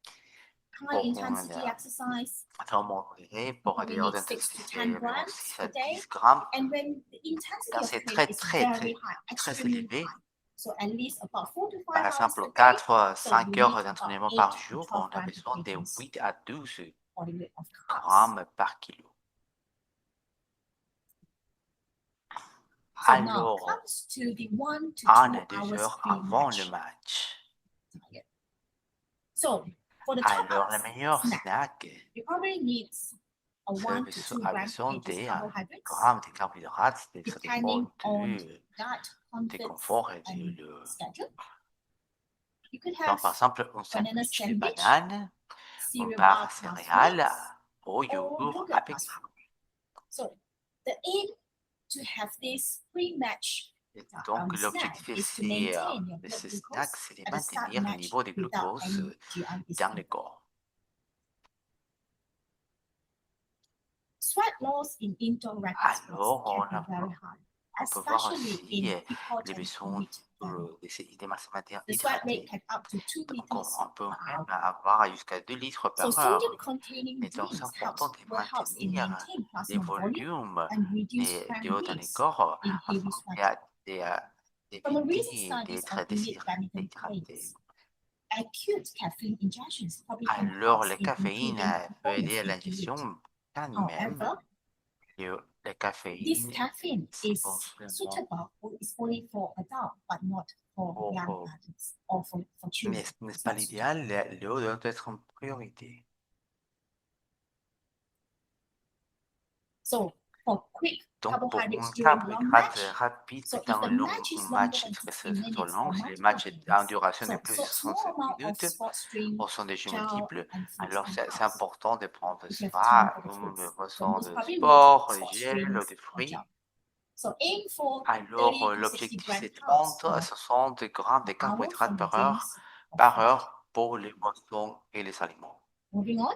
Speaker 2: Pour
Speaker 3: high intensity exercise,
Speaker 2: vraiment modéré, pour
Speaker 3: probably
Speaker 2: des hautes
Speaker 3: need 6 to
Speaker 2: intensités,
Speaker 3: 10
Speaker 2: environ
Speaker 3: grams
Speaker 2: 6
Speaker 3: a
Speaker 2: à
Speaker 3: day.
Speaker 2: 10 grammes.
Speaker 3: And when the intensity
Speaker 2: Quand
Speaker 3: of
Speaker 2: c'est
Speaker 3: training is very high,
Speaker 2: très
Speaker 3: extremely
Speaker 2: élevé,
Speaker 3: high, so at least about 4 to 5
Speaker 2: par
Speaker 3: hours
Speaker 2: exemple,
Speaker 3: a day,
Speaker 2: 4 à
Speaker 3: so
Speaker 2: 5
Speaker 3: you
Speaker 2: heures
Speaker 3: need
Speaker 2: d'entraînement
Speaker 3: about
Speaker 2: par
Speaker 3: 8 to
Speaker 2: jour,
Speaker 3: 12
Speaker 2: on a
Speaker 3: grams per
Speaker 2: besoin de
Speaker 3: kg
Speaker 2: 8 à 12
Speaker 3: body weight of carbs.
Speaker 2: grammes par kilo.
Speaker 3: So now
Speaker 2: Alors,
Speaker 3: comes to the 1 to
Speaker 2: 1 à
Speaker 3: 2
Speaker 2: 2
Speaker 3: hours
Speaker 2: heures avant
Speaker 3: pre-match
Speaker 2: le match.
Speaker 3: diet. So for the top
Speaker 2: Alors, le
Speaker 3: ups
Speaker 2: meilleur
Speaker 3: snack,
Speaker 2: snack,
Speaker 3: you probably need a
Speaker 2: c'est
Speaker 3: 1 to 2
Speaker 2: a
Speaker 3: grams
Speaker 2: besoin
Speaker 3: per kg
Speaker 2: des
Speaker 3: carbohydrates,
Speaker 2: grammes de carbohydrates, ça dépend
Speaker 3: depending on
Speaker 2: du
Speaker 3: gut,
Speaker 2: confort et
Speaker 3: comfort,
Speaker 2: du
Speaker 3: and schedule. You could
Speaker 2: donc,
Speaker 3: have
Speaker 2: par exemple, un
Speaker 3: banana
Speaker 2: sandwich de
Speaker 3: sandwich,
Speaker 2: banane, une
Speaker 3: cereal
Speaker 2: barre
Speaker 3: bar plus
Speaker 2: céréales
Speaker 3: fruits,
Speaker 2: au
Speaker 3: or
Speaker 2: yogourt
Speaker 3: yogurt
Speaker 2: avec
Speaker 3: plus
Speaker 2: fruits.
Speaker 3: fruit. So the aim to have this pre-match
Speaker 2: Et donc,
Speaker 3: snack
Speaker 2: l'objectif
Speaker 3: is to maintain your
Speaker 2: de
Speaker 3: blood
Speaker 2: ce
Speaker 3: glucose
Speaker 2: snack, c'est de
Speaker 3: at the start
Speaker 2: maintenir le
Speaker 3: match
Speaker 2: niveau de
Speaker 3: without
Speaker 2: glucose
Speaker 3: any GI
Speaker 2: dans le
Speaker 3: discomfort.
Speaker 2: corps.
Speaker 3: Sweat loss in indoor rapid sports
Speaker 2: Alors,
Speaker 3: can be very high,
Speaker 2: on peut voir
Speaker 3: especially
Speaker 2: aussi
Speaker 3: in
Speaker 2: les
Speaker 3: important
Speaker 2: besoins
Speaker 3: heat environments.
Speaker 2: des masses matérielles
Speaker 3: The sweat rate
Speaker 2: hydratées.
Speaker 3: can up to 2
Speaker 2: Donc,
Speaker 3: liters
Speaker 2: on peut
Speaker 3: per
Speaker 2: même
Speaker 3: hour.
Speaker 2: avoir jusqu'à 2 litres
Speaker 3: So
Speaker 2: par heure.
Speaker 3: sodium-containing
Speaker 2: Et donc, c'est
Speaker 3: drinks
Speaker 2: important de
Speaker 3: helps in
Speaker 2: maintenir
Speaker 3: maintaining
Speaker 2: les
Speaker 3: plasma volume
Speaker 2: volumes
Speaker 3: and reduce
Speaker 2: d'eau dans le
Speaker 3: crampes
Speaker 2: corps
Speaker 3: in heavy
Speaker 2: afin
Speaker 3: sweating. From a recent
Speaker 2: d'éviter
Speaker 3: studies
Speaker 2: d'être
Speaker 3: of intermittent
Speaker 2: déshydraté.
Speaker 3: pains, acute caffeine injections probably can
Speaker 2: Alors,
Speaker 3: help
Speaker 2: la
Speaker 3: in
Speaker 2: caféine
Speaker 3: improving
Speaker 2: peut aider à
Speaker 3: performance in heat.
Speaker 2: l'ingestion quand même
Speaker 3: However,
Speaker 2: le La
Speaker 3: This
Speaker 2: caféine
Speaker 3: caffeine
Speaker 2: c'est
Speaker 3: is
Speaker 2: potentiellement
Speaker 3: suitable or is only for adults, but not for
Speaker 2: pour,
Speaker 3: young adults or for children.
Speaker 2: n'est-ce
Speaker 3: It's
Speaker 2: pas
Speaker 3: not
Speaker 2: l'idéal, l'eau doit être en priorité.
Speaker 3: So for quick
Speaker 2: Donc, pour
Speaker 3: carbohydrates
Speaker 2: un
Speaker 3: during long
Speaker 2: carbohydrate
Speaker 3: match,
Speaker 2: rapide
Speaker 3: so
Speaker 2: dans
Speaker 3: if the
Speaker 2: un long
Speaker 3: match is longer
Speaker 2: match
Speaker 3: than
Speaker 2: très
Speaker 3: 60 minutes
Speaker 2: long,
Speaker 3: or
Speaker 2: si les
Speaker 3: multiple
Speaker 2: matchs en
Speaker 3: games,
Speaker 2: duration de
Speaker 3: so,
Speaker 2: plus de
Speaker 3: so small
Speaker 2: 65
Speaker 3: amount of
Speaker 2: minutes
Speaker 3: sports drink,
Speaker 2: ou sont des jeux
Speaker 3: gel,
Speaker 2: multiples,
Speaker 3: and fruits
Speaker 2: alors
Speaker 3: and
Speaker 2: c'est
Speaker 3: nuts
Speaker 2: important de prendre
Speaker 3: if you have time
Speaker 2: soit
Speaker 3: for the
Speaker 2: une
Speaker 3: fruits. So
Speaker 2: boisson
Speaker 3: most
Speaker 2: de
Speaker 3: probably
Speaker 2: sport,
Speaker 3: we'll
Speaker 2: des
Speaker 3: sports
Speaker 2: gels ou
Speaker 3: drinks
Speaker 2: des
Speaker 3: or
Speaker 2: fruits.
Speaker 3: gel. So aim for
Speaker 2: Alors
Speaker 3: 30 to 60
Speaker 2: l'objectif
Speaker 3: grams
Speaker 2: c'est
Speaker 3: carbs
Speaker 2: 30 à 60 grammes de
Speaker 3: per hour
Speaker 2: carbohydrates
Speaker 3: from the
Speaker 2: par heure,
Speaker 3: drinks or fruit.
Speaker 2: pour les boissons et les aliments.
Speaker 3: Moving on,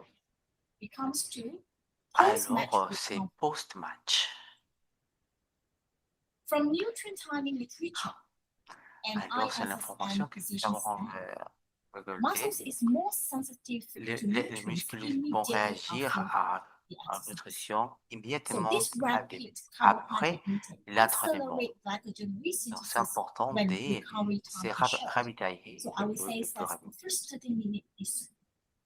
Speaker 3: it comes to post-match
Speaker 2: Alors c'est
Speaker 3: recovery.
Speaker 2: post-match.
Speaker 3: From nutrient timing literature and
Speaker 2: Alors c'est
Speaker 3: ISSN
Speaker 2: l'information que nous
Speaker 3: position
Speaker 2: avons
Speaker 3: standard, muscles
Speaker 2: récoltée.
Speaker 3: is more sensitive to
Speaker 2: Les
Speaker 3: nutrients
Speaker 2: muscles vont
Speaker 3: immediately
Speaker 2: réagir
Speaker 3: after
Speaker 2: à
Speaker 3: the
Speaker 2: la
Speaker 3: exercise.
Speaker 2: nutrition
Speaker 3: So
Speaker 2: immédiatement
Speaker 3: this rapid
Speaker 2: après
Speaker 3: carbohydrate intake
Speaker 2: l'entraînement.
Speaker 3: accelerate glycogen
Speaker 2: Donc c'est
Speaker 3: resynthesis
Speaker 2: important
Speaker 3: when
Speaker 2: de
Speaker 3: recovery
Speaker 2: se
Speaker 3: time is short.
Speaker 2: ravitailler
Speaker 3: So I would say
Speaker 2: le plus
Speaker 3: that
Speaker 2: rapide.
Speaker 3: the first 30 minutes is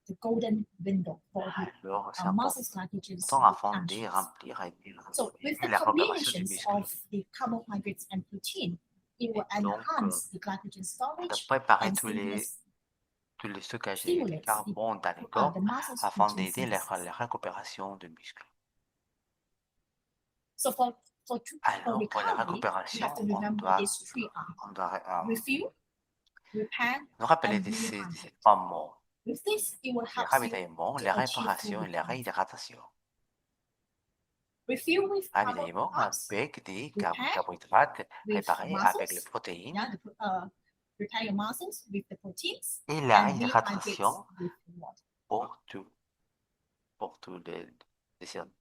Speaker 3: the golden window for the
Speaker 2: Alors c'est
Speaker 3: muscles glycogen
Speaker 2: important afin de
Speaker 3: functions.
Speaker 2: remplir et de
Speaker 3: So with the
Speaker 2: la récupération du
Speaker 3: combinations
Speaker 2: muscle.
Speaker 3: of the carbohydrates and protein, it will
Speaker 2: Et donc,
Speaker 3: enhance the glycogen
Speaker 2: de
Speaker 3: storage
Speaker 2: préparer
Speaker 3: and
Speaker 2: tous les stockages de
Speaker 3: stimulates the,
Speaker 2: carbone dans le
Speaker 3: the
Speaker 2: corps
Speaker 3: muscles
Speaker 2: afin
Speaker 3: protein
Speaker 2: d'aider la
Speaker 3: synthesis.
Speaker 2: récupération du muscle.
Speaker 3: So for
Speaker 2: Alors pour la
Speaker 3: recovery, we
Speaker 2: récupération,
Speaker 3: have to remember these three R.
Speaker 2: on doit
Speaker 3: Refuel, repair,
Speaker 2: nous rappeler
Speaker 3: and
Speaker 2: de ces
Speaker 3: rehydrate.
Speaker 2: trois mots.
Speaker 3: With this, it will
Speaker 2: Le
Speaker 3: help you
Speaker 2: ravitaillement,
Speaker 3: to
Speaker 2: la
Speaker 3: achieve full
Speaker 2: réparation et la
Speaker 3: recovery.
Speaker 2: réhydratation.
Speaker 3: Refuel with
Speaker 2: Ravitaillement
Speaker 3: carbs,
Speaker 2: avec des
Speaker 3: repair
Speaker 2: carbohydrates
Speaker 3: with
Speaker 2: réparés avec les
Speaker 3: muscles,
Speaker 2: protéines
Speaker 3: repair your muscles with the proteins,
Speaker 2: et la
Speaker 3: and rehydrate
Speaker 2: réhydratation
Speaker 3: with water.
Speaker 2: pour tous les services.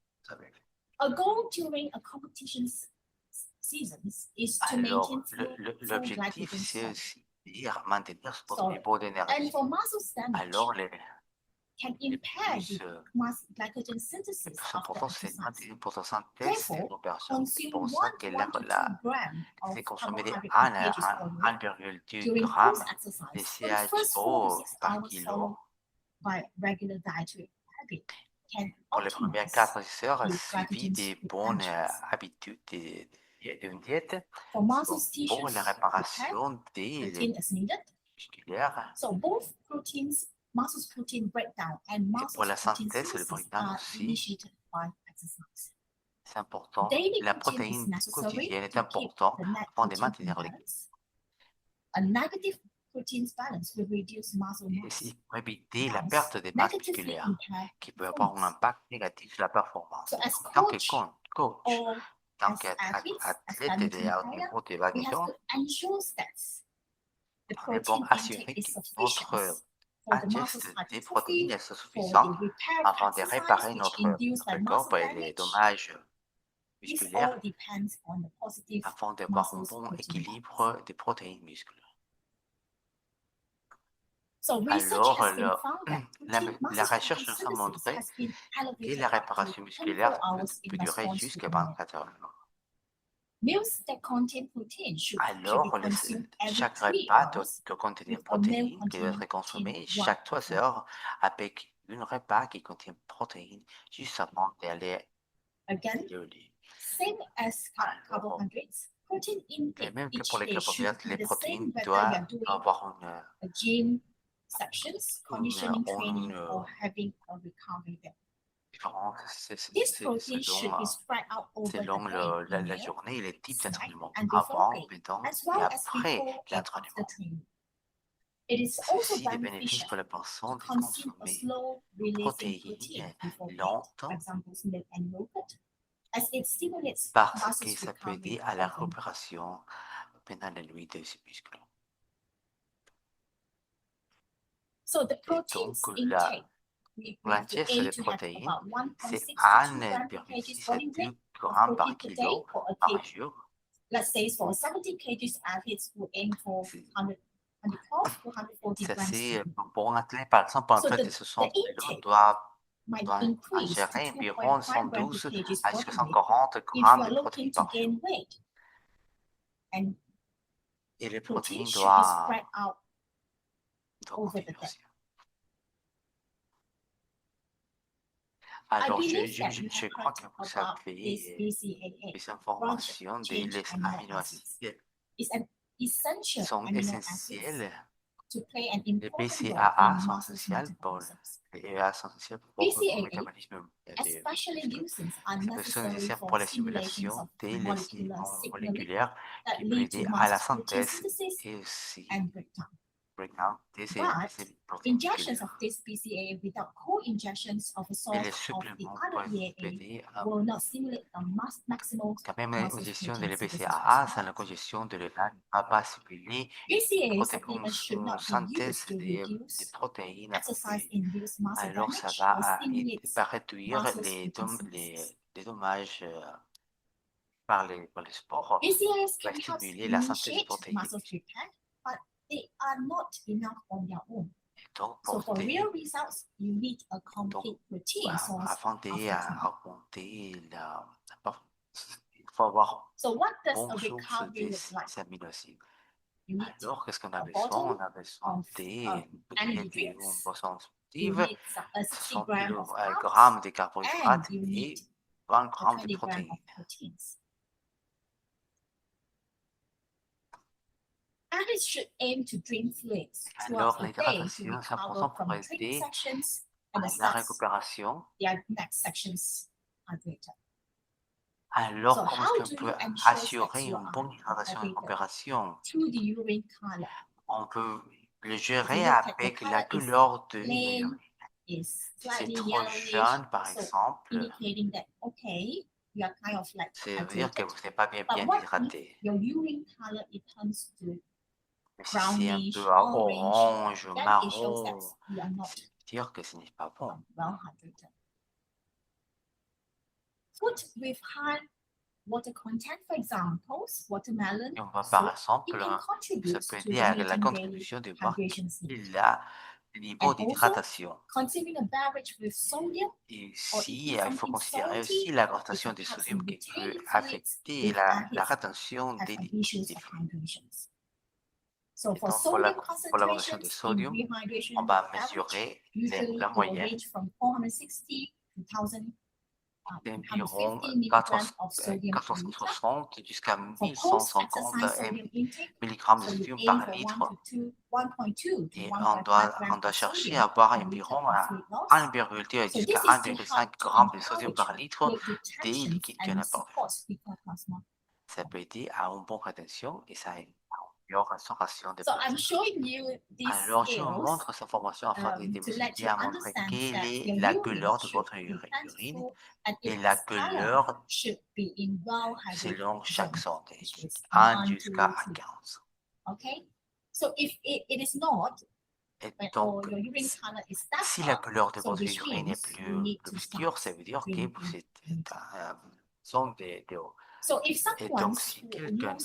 Speaker 3: A goal during a competition seasons is to
Speaker 2: Alors,
Speaker 3: maintain full
Speaker 2: l'objectif,
Speaker 3: glycogen
Speaker 2: c'est
Speaker 3: storage.
Speaker 2: aussi de maintenir ce
Speaker 3: Sorry.
Speaker 2: niveau
Speaker 3: And
Speaker 2: d'énergie.
Speaker 3: for muscle damage,
Speaker 2: Alors, le
Speaker 3: can impair
Speaker 2: plus,
Speaker 3: the glycogen synthesis
Speaker 2: plus
Speaker 3: after
Speaker 2: important, c'est de
Speaker 3: exercise.
Speaker 2: maintenir pour synthèse de
Speaker 3: Therefore,
Speaker 2: l'opération. C'est
Speaker 3: consume
Speaker 2: pour
Speaker 3: 1
Speaker 2: ça
Speaker 3: to
Speaker 2: que
Speaker 3: 1 to 2 grams of
Speaker 2: c'est consommer des
Speaker 3: carbohydrate per kg per weight
Speaker 2: 1,2
Speaker 3: during
Speaker 2: grammes
Speaker 3: post-exercise
Speaker 2: de
Speaker 3: for the first 4 to
Speaker 2: CHO
Speaker 3: 6
Speaker 2: par
Speaker 3: hours
Speaker 2: kilo
Speaker 3: followed by regular dietary habit can
Speaker 2: pour les premières
Speaker 3: optimize
Speaker 2: 4 heures
Speaker 3: the
Speaker 2: suivies des
Speaker 3: glycogen
Speaker 2: bonnes
Speaker 3: retentions.
Speaker 2: habitudes d'une diète
Speaker 3: For muscles
Speaker 2: pour
Speaker 3: tissues
Speaker 2: la
Speaker 3: repair,
Speaker 2: réparation des
Speaker 3: protein as needed.
Speaker 2: musculaires
Speaker 3: So both proteins, muscles protein breakdown and
Speaker 2: et pour
Speaker 3: muscles
Speaker 2: la
Speaker 3: protein
Speaker 2: synthèse et le
Speaker 3: synthesis
Speaker 2: breakdown
Speaker 3: are
Speaker 2: aussi.
Speaker 3: initiated by exercise.
Speaker 2: C'est important.
Speaker 3: Daily
Speaker 2: La
Speaker 3: protein is
Speaker 2: protéine
Speaker 3: necessary
Speaker 2: quotidienne est
Speaker 3: to keep
Speaker 2: importante
Speaker 3: the net
Speaker 2: afin de
Speaker 3: protein
Speaker 2: maintenir
Speaker 3: in
Speaker 2: l'équilibre.
Speaker 3: balance. A negative protein balance will reduce muscle
Speaker 2: Et
Speaker 3: mass,
Speaker 2: aussi pour éviter la
Speaker 3: thus
Speaker 2: perte de masse
Speaker 3: negatively
Speaker 2: musculaire
Speaker 3: impair
Speaker 2: qui peut avoir un
Speaker 3: performance.
Speaker 2: impact négatif sur la performance.
Speaker 3: So as
Speaker 2: En tant que
Speaker 3: coach
Speaker 2: coach,
Speaker 3: or
Speaker 2: tant
Speaker 3: as athletes, as
Speaker 2: qu'athlète de
Speaker 3: badminton
Speaker 2: haut
Speaker 3: player,
Speaker 2: niveau de
Speaker 3: we have
Speaker 2: badminton,
Speaker 3: to ensure that the
Speaker 2: on est bon
Speaker 3: protein
Speaker 2: assurer
Speaker 3: intake is
Speaker 2: que
Speaker 3: sufficient
Speaker 2: notre
Speaker 3: for the muscles
Speaker 2: ingeste des
Speaker 3: hypertrophy,
Speaker 2: protéines est
Speaker 3: for the
Speaker 2: suffisante
Speaker 3: repair
Speaker 2: afin de
Speaker 3: exercise
Speaker 2: réparer
Speaker 3: which
Speaker 2: notre
Speaker 3: induced by
Speaker 2: corps
Speaker 3: muscle
Speaker 2: et les
Speaker 3: damage.
Speaker 2: dommages
Speaker 3: This
Speaker 2: musculaires
Speaker 3: all depends on the positive
Speaker 2: afin d'avoir un
Speaker 3: muscles
Speaker 2: bon
Speaker 3: protein
Speaker 2: équilibre des protéines muscles.
Speaker 3: So research
Speaker 2: Alors,
Speaker 3: has been found that
Speaker 2: la
Speaker 3: muscle
Speaker 2: recherche
Speaker 3: protein
Speaker 2: nous a
Speaker 3: synthesis
Speaker 2: montré
Speaker 3: has been
Speaker 2: que
Speaker 3: elevated
Speaker 2: la
Speaker 3: up to
Speaker 2: réparation
Speaker 3: 24
Speaker 2: musculaire
Speaker 3: hours in
Speaker 2: peut durer
Speaker 3: response to
Speaker 2: jusqu'à
Speaker 3: a meal.
Speaker 2: 24 heures.
Speaker 3: Meals that contain protein should be
Speaker 2: Alors,
Speaker 3: consumed every
Speaker 2: chaque
Speaker 3: 3
Speaker 2: repas doit
Speaker 3: hours
Speaker 2: contenir
Speaker 3: with a meal
Speaker 2: protéines qui doit être
Speaker 3: containing
Speaker 2: consommé
Speaker 3: protein
Speaker 2: chaque 3
Speaker 3: before.
Speaker 2: heures avec un repas qui contient protéines juste avant d'aller
Speaker 3: Again,
Speaker 2: au lit.
Speaker 3: same as carbohydrates, protein
Speaker 2: Et
Speaker 3: intake
Speaker 2: même que
Speaker 3: each
Speaker 2: pour les
Speaker 3: day should
Speaker 2: carbohydrates,
Speaker 3: be
Speaker 2: les
Speaker 3: the same
Speaker 2: protéines
Speaker 3: whether
Speaker 2: doivent
Speaker 3: you're doing
Speaker 2: avoir
Speaker 3: a gym sections, conditioning training,
Speaker 2: une
Speaker 3: or having a recovery day.
Speaker 2: différence
Speaker 3: This protein should be spread out over the
Speaker 2: selon
Speaker 3: day in
Speaker 2: la
Speaker 3: meal,
Speaker 2: journée et les types
Speaker 3: snack,
Speaker 2: d'entraînement,
Speaker 3: and before
Speaker 2: avant,
Speaker 3: play,
Speaker 2: pendant
Speaker 3: as
Speaker 2: et
Speaker 3: well as
Speaker 2: après
Speaker 3: before and after
Speaker 2: l'entraînement.
Speaker 3: training. It is also
Speaker 2: Ceci des bénéfices
Speaker 3: beneficial
Speaker 2: pour la
Speaker 3: to
Speaker 2: personne de
Speaker 3: consume a
Speaker 2: consommer
Speaker 3: slow
Speaker 2: une
Speaker 3: releasing protein
Speaker 2: protéine
Speaker 3: before play,
Speaker 2: lente
Speaker 3: for example, milk and yogurt, as it stimulates
Speaker 2: parce que
Speaker 3: muscle
Speaker 2: ça peut
Speaker 3: recovery
Speaker 2: aider à la
Speaker 3: often.
Speaker 2: récupération pendant la nuit de ces muscles.
Speaker 3: So the
Speaker 2: Et
Speaker 3: proteins
Speaker 2: donc,
Speaker 3: intake, we have to
Speaker 2: l'ingeste
Speaker 3: aim
Speaker 2: des
Speaker 3: to have
Speaker 2: protéines,
Speaker 3: about 1.6
Speaker 2: c'est
Speaker 3: to 2 grams per
Speaker 2: 1,6
Speaker 3: kg
Speaker 2: à
Speaker 3: body
Speaker 2: 2
Speaker 3: weight of
Speaker 2: grammes
Speaker 3: protein
Speaker 2: par
Speaker 3: per day
Speaker 2: kilo
Speaker 3: for a
Speaker 2: par
Speaker 3: kid.
Speaker 2: jour.
Speaker 3: Let's say for 70 kg athletes who aim for 112 to 140
Speaker 2: Ça,
Speaker 3: grams.
Speaker 2: c'est
Speaker 3: per week.
Speaker 2: pour un athlète, par exemple, pour un
Speaker 3: So
Speaker 2: athlète de
Speaker 3: the
Speaker 2: 60 kilos,
Speaker 3: intake
Speaker 2: doit
Speaker 3: might
Speaker 2: doit
Speaker 3: increase to
Speaker 2: ingérer
Speaker 3: 2.5
Speaker 2: environ
Speaker 3: grams per
Speaker 2: 112
Speaker 3: kg
Speaker 2: à
Speaker 3: body
Speaker 2: jusqu'à
Speaker 3: weight
Speaker 2: 140
Speaker 3: if
Speaker 2: grammes
Speaker 3: you are
Speaker 2: de
Speaker 3: looking
Speaker 2: protéines
Speaker 3: to
Speaker 2: par jour.
Speaker 3: gain weight. And
Speaker 2: Et les
Speaker 3: protein
Speaker 2: protéines
Speaker 3: should be spread out
Speaker 2: doivent
Speaker 3: over the
Speaker 2: continuer
Speaker 3: day.
Speaker 2: aussi. Alors,
Speaker 3: believe that you
Speaker 2: je
Speaker 3: have
Speaker 2: crois
Speaker 3: heard
Speaker 2: que vous
Speaker 3: about this
Speaker 2: savez
Speaker 3: BCAA,
Speaker 2: les informations des
Speaker 3: change amino acids. It's an essential
Speaker 2: sont
Speaker 3: amino acid
Speaker 2: essentielles.
Speaker 3: to play an
Speaker 2: Les
Speaker 3: important role
Speaker 2: BCAA
Speaker 3: in
Speaker 2: sont
Speaker 3: muscle
Speaker 2: essentielles pour
Speaker 3: metabolisms.
Speaker 2: les EA sont essentielles pour le
Speaker 3: BCAA,
Speaker 2: métabolisme des
Speaker 3: especially
Speaker 2: muscles.
Speaker 3: leucines, are
Speaker 2: Sont
Speaker 3: necessary
Speaker 2: nécessaires
Speaker 3: for
Speaker 2: pour la
Speaker 3: stimulation
Speaker 2: stimulation
Speaker 3: of
Speaker 2: des
Speaker 3: molecular
Speaker 2: lésions
Speaker 3: signaling
Speaker 2: moléculaires
Speaker 3: that
Speaker 2: qui
Speaker 3: lead
Speaker 2: peuvent
Speaker 3: to
Speaker 2: aider à la
Speaker 3: muscle protein
Speaker 2: synthèse
Speaker 3: synthesis
Speaker 2: et aussi
Speaker 3: and breakdown.
Speaker 2: breakdown des
Speaker 3: But
Speaker 2: protéines
Speaker 3: injections
Speaker 2: musculaires.
Speaker 3: of this BCAA without co-injections of a
Speaker 2: Et
Speaker 3: source
Speaker 2: les
Speaker 3: of the
Speaker 2: suppléments
Speaker 3: other
Speaker 2: peuvent
Speaker 3: EAA
Speaker 2: aider
Speaker 3: will not stimulate the maximal
Speaker 2: quand même
Speaker 3: muscle
Speaker 2: l'ingestion de
Speaker 3: protein
Speaker 2: la
Speaker 3: synthesis
Speaker 2: BCAA,
Speaker 3: response.
Speaker 2: sans la congestion de l'ENA ne va pas stimuler
Speaker 3: BCAA supplements should
Speaker 2: une
Speaker 3: not be
Speaker 2: synthèse
Speaker 3: used to
Speaker 2: des
Speaker 3: reduce
Speaker 2: protéines appropriées.
Speaker 3: exercise-induced muscle
Speaker 2: Alors, ça
Speaker 3: damage
Speaker 2: va
Speaker 3: or
Speaker 2: aider
Speaker 3: stimulates
Speaker 2: à réduire
Speaker 3: muscle protein synthesis.
Speaker 2: les dommages par les sports,
Speaker 3: BCAAs
Speaker 2: va
Speaker 3: can help
Speaker 2: stimuler la synthèse
Speaker 3: initiate
Speaker 2: protéine.
Speaker 3: muscle repair, but they are not enough on their own.
Speaker 2: Et donc,
Speaker 3: So for real results, you need a complete protein source
Speaker 2: avant
Speaker 3: of the training.
Speaker 2: d'augmenter la performance, il faut avoir
Speaker 3: So what does
Speaker 2: bon
Speaker 3: a
Speaker 2: source
Speaker 3: recovery
Speaker 2: des
Speaker 3: look like?
Speaker 2: aminoacides.
Speaker 3: You need
Speaker 2: Alors, qu'est-ce qu'on a
Speaker 3: a
Speaker 2: besoin?
Speaker 3: bottle
Speaker 2: On a besoin
Speaker 3: of,
Speaker 2: des
Speaker 3: energy
Speaker 2: bouteilles
Speaker 3: drinks.
Speaker 2: de boissons
Speaker 3: You
Speaker 2: sportives,
Speaker 3: need
Speaker 2: 60
Speaker 3: 60 grams of carbs
Speaker 2: grammes de
Speaker 3: and
Speaker 2: carbohydrates
Speaker 3: you
Speaker 2: et
Speaker 3: need
Speaker 2: 20 grammes de
Speaker 3: 20 grams
Speaker 2: protéines.
Speaker 3: of proteins. Athletes should aim to drink fluids throughout
Speaker 2: Alors,
Speaker 3: the day to
Speaker 2: l'hydratation, c'est
Speaker 3: recover
Speaker 2: important pour
Speaker 3: from training
Speaker 2: aider
Speaker 3: sections
Speaker 2: à
Speaker 3: and the
Speaker 2: la
Speaker 3: steps
Speaker 2: récupération.
Speaker 3: their next sections are greater.
Speaker 2: Alors,
Speaker 3: So
Speaker 2: comment
Speaker 3: how
Speaker 2: est-ce
Speaker 3: do
Speaker 2: qu'on
Speaker 3: you
Speaker 2: peut
Speaker 3: ensure
Speaker 2: assurer
Speaker 3: that you
Speaker 2: une
Speaker 3: are
Speaker 2: bonne hydratation et
Speaker 3: hydrated?
Speaker 2: récupération?
Speaker 3: Through the urine color.
Speaker 2: On peut le
Speaker 3: If
Speaker 2: gérer
Speaker 3: you look at the
Speaker 2: avec
Speaker 3: color
Speaker 2: la
Speaker 3: is
Speaker 2: couleur de
Speaker 3: plain,
Speaker 2: l'urine.
Speaker 3: is
Speaker 2: Si c'est
Speaker 3: slightly
Speaker 2: trop
Speaker 3: yellowish,
Speaker 2: jaune, par
Speaker 3: so
Speaker 2: exemple,
Speaker 3: indicating that okay, you are kind of like
Speaker 2: ça veut dire que
Speaker 3: hydrated.
Speaker 2: vous n'êtes pas bien
Speaker 3: But what if
Speaker 2: hydraté.
Speaker 3: your urine color it turns to
Speaker 2: Mais si c'est un
Speaker 3: brownish,
Speaker 2: peu
Speaker 3: orange,
Speaker 2: orange,
Speaker 3: then it shows that
Speaker 2: marron,
Speaker 3: you are not
Speaker 2: ça veut dire que ce n'est pas bon.
Speaker 3: well hydrated. Food with high water content, for example, watermelon,
Speaker 2: Et on va
Speaker 3: soup,
Speaker 2: par
Speaker 3: it
Speaker 2: exemple,
Speaker 3: can
Speaker 2: ça
Speaker 3: contribute
Speaker 2: peut
Speaker 3: to
Speaker 2: aider à la
Speaker 3: regulating daily
Speaker 2: contribution de voir
Speaker 3: hydration needs.
Speaker 2: le niveau
Speaker 3: And also,
Speaker 2: d'hydratation.
Speaker 3: consuming a beverage with sodium
Speaker 2: Et
Speaker 3: or
Speaker 2: ici,
Speaker 3: eating
Speaker 2: il faut
Speaker 3: something
Speaker 2: considérer
Speaker 3: salty,
Speaker 2: aussi la consommation
Speaker 3: it
Speaker 2: de
Speaker 3: helps
Speaker 2: sodium
Speaker 3: in
Speaker 2: qui peut
Speaker 3: retaining fluids
Speaker 2: affecter
Speaker 3: if
Speaker 2: la
Speaker 3: athletes
Speaker 2: rétention
Speaker 3: have
Speaker 2: des
Speaker 3: issues of
Speaker 2: fluides.
Speaker 3: hydration. So
Speaker 2: Et
Speaker 3: for
Speaker 2: donc, pour la
Speaker 3: sodium
Speaker 2: consommation de
Speaker 3: concentrations in
Speaker 2: sodium,
Speaker 3: rehydration
Speaker 2: on va
Speaker 3: beverage,
Speaker 2: mesurer
Speaker 3: usually
Speaker 2: la
Speaker 3: it will
Speaker 2: moyenne
Speaker 3: range from 460 to 1000
Speaker 2: d'environ
Speaker 3: 150 milligrams of sodium per liter.
Speaker 2: 460 jusqu'à
Speaker 3: For
Speaker 2: 1150
Speaker 3: post-exercise sodium intake,
Speaker 2: mg de
Speaker 3: so you
Speaker 2: sodium
Speaker 3: aim
Speaker 2: par
Speaker 3: for
Speaker 2: litre.
Speaker 3: 1.2 to
Speaker 2: Et
Speaker 3: 1.5 grams
Speaker 2: doit
Speaker 3: of
Speaker 2: chercher
Speaker 3: sodium
Speaker 2: à boire
Speaker 3: per liter
Speaker 2: environ
Speaker 3: for fluid loss.
Speaker 2: 1,2
Speaker 3: So
Speaker 2: jusqu'à
Speaker 3: this is to
Speaker 2: 1,5
Speaker 3: help to
Speaker 2: grammes de sodium par
Speaker 3: encourage
Speaker 2: litre
Speaker 3: fluid
Speaker 2: des
Speaker 3: retention
Speaker 2: liquides qu'on
Speaker 3: and
Speaker 2: apporte.
Speaker 3: support fecal plasma.
Speaker 2: Ça peut aider à une bonne rétention et ça aide à une meilleure restauration des
Speaker 3: So I'm
Speaker 2: protéines.
Speaker 3: showing you these
Speaker 2: Alors, je vous
Speaker 3: scales
Speaker 2: montre cette formation afin
Speaker 3: to
Speaker 2: d'aider vous
Speaker 3: let
Speaker 2: aider
Speaker 3: you
Speaker 2: à montrer
Speaker 3: understand
Speaker 2: quelle
Speaker 3: that
Speaker 2: est
Speaker 3: your
Speaker 2: la
Speaker 3: urine
Speaker 2: couleur de
Speaker 3: should
Speaker 2: votre
Speaker 3: be
Speaker 2: urine
Speaker 3: plentiful and
Speaker 2: et
Speaker 3: its
Speaker 2: la
Speaker 3: color
Speaker 2: couleur
Speaker 3: should be in well hydrated
Speaker 2: selon chaque
Speaker 3: zone,
Speaker 2: santé,
Speaker 3: which is
Speaker 2: 1
Speaker 3: 1
Speaker 2: jusqu'à
Speaker 3: to 3.
Speaker 2: 15.
Speaker 3: Okay, so if it is not,
Speaker 2: Et
Speaker 3: or
Speaker 2: donc,
Speaker 3: your urine color is
Speaker 2: si la
Speaker 3: darker,
Speaker 2: couleur de
Speaker 3: so
Speaker 2: votre
Speaker 3: which
Speaker 2: urine est
Speaker 3: means you need to
Speaker 2: obscure,
Speaker 3: start
Speaker 2: ça veut dire que
Speaker 3: drinking
Speaker 2: vous êtes
Speaker 3: water.
Speaker 2: zone de haut.
Speaker 3: So if
Speaker 2: Et
Speaker 3: someone
Speaker 2: donc, si quelqu'un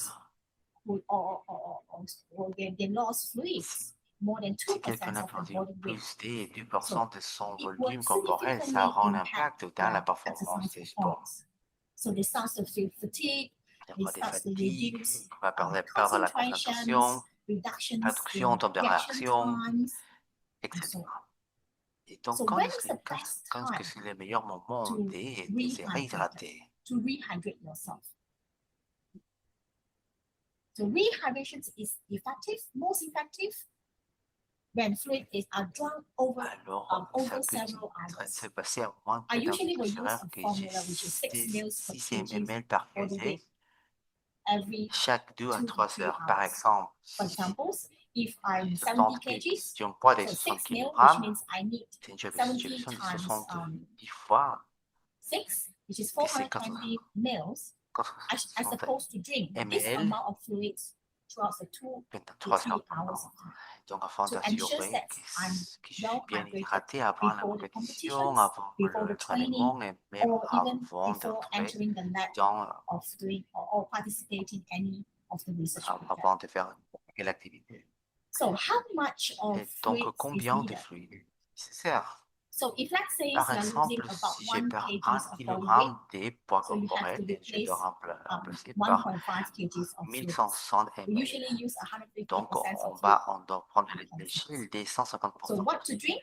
Speaker 3: or they lost fluids more than 2%
Speaker 2: a
Speaker 3: of the
Speaker 2: perdu
Speaker 3: body weight,
Speaker 2: plus de 2% de son
Speaker 3: it will
Speaker 2: volume corporel, ça aura un impact dans la performance
Speaker 3: exercise
Speaker 2: des sports.
Speaker 3: performance. So they start to feel fatigue,
Speaker 2: Il y
Speaker 3: they
Speaker 2: aura des
Speaker 3: start to
Speaker 2: fatigues,
Speaker 3: reduce
Speaker 2: on va perdre la concentration,
Speaker 3: reductions
Speaker 2: réduction en
Speaker 3: in
Speaker 2: temps de
Speaker 3: reaction
Speaker 2: réaction,
Speaker 3: times.
Speaker 2: etc.
Speaker 3: So-
Speaker 2: Et donc,
Speaker 3: So
Speaker 2: quand
Speaker 3: when
Speaker 2: est-ce
Speaker 3: is the best
Speaker 2: que
Speaker 3: time
Speaker 2: c'est le meilleur moment
Speaker 3: to
Speaker 2: de se réhydrater?
Speaker 3: to rehydrate yourself? So rehydration is effective, most effective when fluid are drunk over
Speaker 2: Alors,
Speaker 3: over
Speaker 2: ça peut
Speaker 3: several hours.
Speaker 2: se passer à moins
Speaker 3: I
Speaker 2: d'un
Speaker 3: usually will use
Speaker 2: heure
Speaker 3: the
Speaker 2: que
Speaker 3: formula which is 6 ml per
Speaker 2: 6
Speaker 3: kg
Speaker 2: ml par
Speaker 3: for the
Speaker 2: kg
Speaker 3: weight every
Speaker 2: chaque 2 à
Speaker 3: 2 to
Speaker 2: 3
Speaker 3: 3
Speaker 2: heures. Par
Speaker 3: hours.
Speaker 2: exemple,
Speaker 3: For example, if I'm 70
Speaker 2: 70
Speaker 3: kg,
Speaker 2: j'ai un poids de
Speaker 3: so
Speaker 2: 60
Speaker 3: 6 ml, which
Speaker 2: kg,
Speaker 3: means I need
Speaker 2: j'ai
Speaker 3: 70
Speaker 2: besoin de
Speaker 3: times
Speaker 2: 70 fois
Speaker 3: 6, which is
Speaker 2: que c'est
Speaker 3: 420 mils, as opposed to drink this
Speaker 2: ml
Speaker 3: amount of fluids throughout the 2
Speaker 2: pendant
Speaker 3: to
Speaker 2: 3
Speaker 3: 3
Speaker 2: heures.
Speaker 3: hours of time.
Speaker 2: Donc, afin
Speaker 3: To ensure
Speaker 2: d'assurer
Speaker 3: that I'm
Speaker 2: que je suis
Speaker 3: well
Speaker 2: bien
Speaker 3: hydrated
Speaker 2: hydraté avant la
Speaker 3: before the
Speaker 2: compétition,
Speaker 3: competitions,
Speaker 2: avant
Speaker 3: before the
Speaker 2: l'entraînement et même
Speaker 3: or even
Speaker 2: avant
Speaker 3: before
Speaker 2: d'entrer
Speaker 3: entering the lab
Speaker 2: dans,
Speaker 3: of doing or participating any of the research program.
Speaker 2: avant de faire quelle activité.
Speaker 3: So how much of
Speaker 2: Et donc,
Speaker 3: fluids is
Speaker 2: combien de
Speaker 3: needed?
Speaker 2: fluide est nécessaire?
Speaker 3: So if let's say
Speaker 2: Par
Speaker 3: you are losing
Speaker 2: exemple,
Speaker 3: about
Speaker 2: si je
Speaker 3: 1
Speaker 2: perds
Speaker 3: kg
Speaker 2: 1
Speaker 3: of body weight,
Speaker 2: kg de poids
Speaker 3: so you have
Speaker 2: corporel
Speaker 3: to
Speaker 2: et je dois
Speaker 3: replace
Speaker 2: remplacer par
Speaker 3: 1.5 kg of fluids.
Speaker 2: 1100
Speaker 3: We
Speaker 2: ml.
Speaker 3: usually use 150%
Speaker 2: Donc,
Speaker 3: of fluid.
Speaker 2: on doit prendre l'échelle des 150%.
Speaker 3: So what to drink?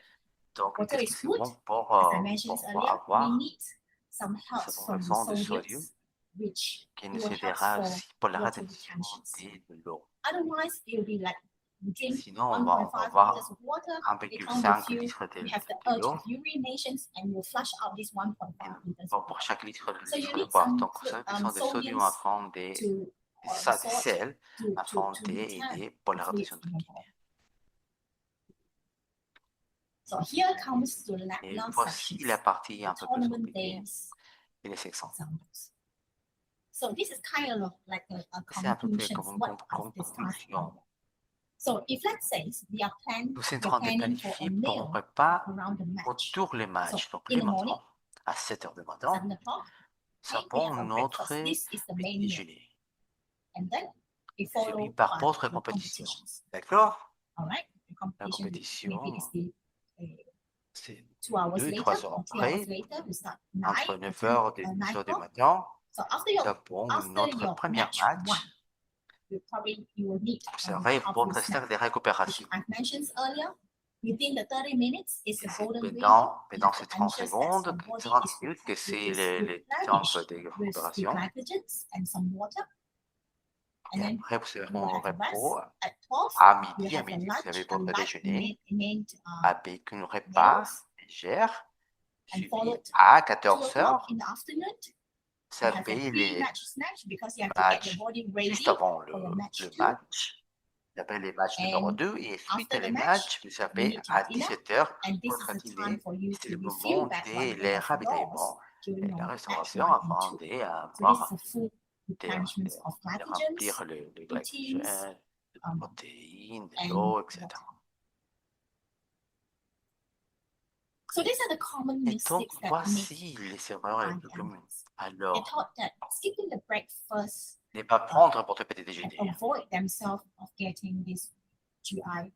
Speaker 2: Donc,
Speaker 3: Water
Speaker 2: qu'est-ce
Speaker 3: is
Speaker 2: que c'est
Speaker 3: good.
Speaker 2: bon
Speaker 3: As I mentioned
Speaker 2: pour
Speaker 3: earlier, we
Speaker 2: avoir
Speaker 3: need some help
Speaker 2: ce
Speaker 3: from the
Speaker 2: poisson de
Speaker 3: sodium,
Speaker 2: sodium
Speaker 3: which
Speaker 2: qui
Speaker 3: it
Speaker 2: nous
Speaker 3: will help
Speaker 2: aidera
Speaker 3: for
Speaker 2: aussi pour la
Speaker 3: water
Speaker 2: rétention
Speaker 3: retentions.
Speaker 2: de l'eau.
Speaker 3: Otherwise, it will be like you drink
Speaker 2: Sinon, on
Speaker 3: 1.5
Speaker 2: va
Speaker 3: liters
Speaker 2: avoir
Speaker 3: of water, they
Speaker 2: 1,5
Speaker 3: come with you,
Speaker 2: litre
Speaker 3: you have the
Speaker 2: de
Speaker 3: urge
Speaker 2: l'eau.
Speaker 3: of urinations and you flush out this 1.5 liters
Speaker 2: Bon,
Speaker 3: of
Speaker 2: pour
Speaker 3: water.
Speaker 2: chaque litre
Speaker 3: So you
Speaker 2: de
Speaker 3: need
Speaker 2: boire.
Speaker 3: some
Speaker 2: Donc, vous avez besoin de sodium
Speaker 3: sodiums
Speaker 2: afin de,
Speaker 3: to
Speaker 2: ça, de
Speaker 3: salt
Speaker 2: sel
Speaker 3: to
Speaker 2: afin
Speaker 3: return
Speaker 2: d'aider pour la
Speaker 3: the fluids
Speaker 2: rétention
Speaker 3: in
Speaker 2: de
Speaker 3: the
Speaker 2: liquide.
Speaker 3: body. So here comes the
Speaker 2: Et
Speaker 3: last
Speaker 2: voici
Speaker 3: section,
Speaker 2: la partie
Speaker 3: the
Speaker 2: un peu plus
Speaker 3: tournament
Speaker 2: compliquée
Speaker 3: days
Speaker 2: et les sections.
Speaker 3: examples. So this is kind of like a
Speaker 2: C'est un peu plus
Speaker 3: conclusion
Speaker 2: comme
Speaker 3: what
Speaker 2: une
Speaker 3: I've discussed.
Speaker 2: conclusion.
Speaker 3: So if let's say we are
Speaker 2: Nous sommes en
Speaker 3: we're
Speaker 2: train de
Speaker 3: planning for a
Speaker 2: planifier pour un
Speaker 3: meal
Speaker 2: repas
Speaker 3: around the match,
Speaker 2: autour les matchs.
Speaker 3: So,
Speaker 2: Donc,
Speaker 3: in
Speaker 2: le
Speaker 3: the morning,
Speaker 2: matin, à 7 heures du matin,
Speaker 3: 7 o'clock,
Speaker 2: ça
Speaker 3: okay, we
Speaker 2: prend
Speaker 3: have a
Speaker 2: notre
Speaker 3: breakfast. This is the main
Speaker 2: petit
Speaker 3: meal.
Speaker 2: déjeuner.
Speaker 3: And then we
Speaker 2: Suivi
Speaker 3: follow
Speaker 2: par
Speaker 3: by
Speaker 2: d'autres
Speaker 3: the
Speaker 2: compétitions.
Speaker 3: competitions.
Speaker 2: D'accord?
Speaker 3: All right, the
Speaker 2: La
Speaker 3: competition maybe is
Speaker 2: compétition,
Speaker 3: the
Speaker 2: c'est
Speaker 3: 2 hours
Speaker 2: 2-3
Speaker 3: later
Speaker 2: heures
Speaker 3: or 3 hours
Speaker 2: après,
Speaker 3: later. We start
Speaker 2: entre
Speaker 3: 9
Speaker 2: 9 heures et
Speaker 3: 9
Speaker 2: 10 heures du
Speaker 3: o'clock.
Speaker 2: matin.
Speaker 3: So
Speaker 2: Nous avons notre premier
Speaker 3: match
Speaker 2: match.
Speaker 3: one, you will need
Speaker 2: Vous aurez
Speaker 3: half
Speaker 2: votre
Speaker 3: your snack,
Speaker 2: stack de
Speaker 3: which
Speaker 2: récupération.
Speaker 3: I've mentioned earlier. Within the 30 minutes is
Speaker 2: Et
Speaker 3: the
Speaker 2: c'est
Speaker 3: golden radio.
Speaker 2: pendant ces 30 secondes, 30 minutes, que c'est les temps de
Speaker 3: with
Speaker 2: récupération.
Speaker 3: glycogens and some water. And
Speaker 2: Et
Speaker 3: then
Speaker 2: après, vous serez
Speaker 3: you will
Speaker 2: en
Speaker 3: have a rest.
Speaker 2: repos
Speaker 3: At 12,
Speaker 2: à
Speaker 3: you
Speaker 2: midi. À
Speaker 3: have a
Speaker 2: midi, vous avez
Speaker 3: lunch,
Speaker 2: votre
Speaker 3: light
Speaker 2: déjeuner
Speaker 3: named,
Speaker 2: avec un repas
Speaker 3: meals.
Speaker 2: léger,
Speaker 3: And
Speaker 2: suivi
Speaker 3: followed
Speaker 2: à
Speaker 3: 2
Speaker 2: 14
Speaker 3: o'clock
Speaker 2: heures.
Speaker 3: in the afternoon.
Speaker 2: Vous
Speaker 3: You have a
Speaker 2: avez les
Speaker 3: pre-match snack because you have to get your
Speaker 2: matchs
Speaker 3: body ready
Speaker 2: juste avant
Speaker 3: for the match
Speaker 2: le
Speaker 3: 2.
Speaker 2: match. Vous avez les matchs numéro
Speaker 3: And
Speaker 2: 2 et suite
Speaker 3: after
Speaker 2: à
Speaker 3: the
Speaker 2: les
Speaker 3: match,
Speaker 2: matchs, vous
Speaker 3: you
Speaker 2: avez
Speaker 3: need
Speaker 2: à
Speaker 3: your dinner,
Speaker 2: 17 heures
Speaker 3: and this
Speaker 2: votre
Speaker 3: is the
Speaker 2: dîner.
Speaker 3: time for you
Speaker 2: C'est
Speaker 3: to
Speaker 2: le
Speaker 3: refill
Speaker 2: moment
Speaker 3: back
Speaker 2: de
Speaker 3: whatever
Speaker 2: les
Speaker 3: was
Speaker 2: ravitaillements
Speaker 3: lost
Speaker 2: et
Speaker 3: during
Speaker 2: la
Speaker 3: your match
Speaker 2: restauration
Speaker 3: 1 and
Speaker 2: afin
Speaker 3: 2.
Speaker 2: d'avoir
Speaker 3: So this is a full
Speaker 2: de,
Speaker 3: replenishment
Speaker 2: de-
Speaker 3: of
Speaker 2: de remplir
Speaker 3: glycogens,
Speaker 2: le
Speaker 3: proteins,
Speaker 2: glycogène, de protéines, de
Speaker 3: and
Speaker 2: l'eau, etc.
Speaker 3: water. So these are the common
Speaker 2: Et donc,
Speaker 3: mistakes that
Speaker 2: voici les erreurs les plus communes.
Speaker 3: they
Speaker 2: Alors,
Speaker 3: thought that skipping the breakfast
Speaker 2: ne pas prendre votre petit
Speaker 3: and
Speaker 2: déjeuner,
Speaker 3: avoid themselves of getting this GI
Speaker 2: ça peut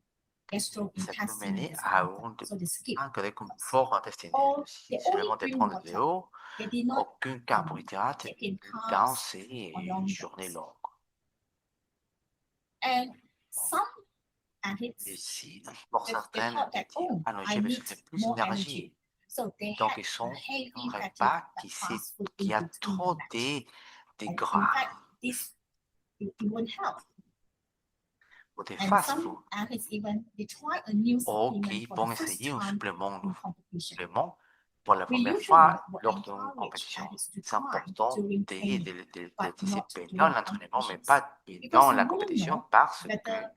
Speaker 3: gastrointestinal
Speaker 2: mener
Speaker 3: disorder.
Speaker 2: à un
Speaker 3: So they skip.
Speaker 2: manque de confort intestinal.
Speaker 3: Or
Speaker 2: Si
Speaker 3: they
Speaker 2: seulement
Speaker 3: only
Speaker 2: de
Speaker 3: drink
Speaker 2: prendre de
Speaker 3: water.
Speaker 2: l'eau,
Speaker 3: They did not
Speaker 2: aucun carbohydrate
Speaker 3: take in
Speaker 2: dans
Speaker 3: carbs
Speaker 2: ces
Speaker 3: or long
Speaker 2: journées
Speaker 3: breaks.
Speaker 2: longues.
Speaker 3: And some
Speaker 2: Et
Speaker 3: athletes,
Speaker 2: si, pour
Speaker 3: they
Speaker 2: certaines,
Speaker 3: thought that, oh,
Speaker 2: ah non,
Speaker 3: I
Speaker 2: j'ai
Speaker 3: need
Speaker 2: besoin de plus
Speaker 3: more
Speaker 2: d'énergie.
Speaker 3: energy. So they
Speaker 2: Donc,
Speaker 3: had
Speaker 2: ils sont
Speaker 3: a heavy
Speaker 2: un
Speaker 3: fatty
Speaker 2: repas
Speaker 3: like
Speaker 2: qui,
Speaker 3: fast food
Speaker 2: qui
Speaker 3: in
Speaker 2: a
Speaker 3: between the
Speaker 2: trop
Speaker 3: match.
Speaker 2: de
Speaker 3: And in
Speaker 2: gras
Speaker 3: fact, this it won't help.
Speaker 2: ou des
Speaker 3: And
Speaker 2: fast
Speaker 3: some
Speaker 2: food.
Speaker 3: athletes even they try a new
Speaker 2: Ou
Speaker 3: supplement
Speaker 2: qui
Speaker 3: for
Speaker 2: vont
Speaker 3: the first
Speaker 2: essayer un
Speaker 3: time
Speaker 2: supplément
Speaker 3: in competition.
Speaker 2: pour la
Speaker 3: We
Speaker 2: première
Speaker 3: usually
Speaker 2: fois
Speaker 3: would
Speaker 2: lors d'une
Speaker 3: encourage
Speaker 2: compétition.
Speaker 3: athletes to
Speaker 2: C'est
Speaker 3: try
Speaker 2: important
Speaker 3: during
Speaker 2: de
Speaker 3: training, but
Speaker 2: tester
Speaker 3: not
Speaker 2: pendant
Speaker 3: during
Speaker 2: l'entraînement, mais
Speaker 3: competitions.
Speaker 2: pas
Speaker 3: Because
Speaker 2: pendant
Speaker 3: we
Speaker 2: la
Speaker 3: wouldn't
Speaker 2: compétition
Speaker 3: know
Speaker 2: parce que
Speaker 3: whether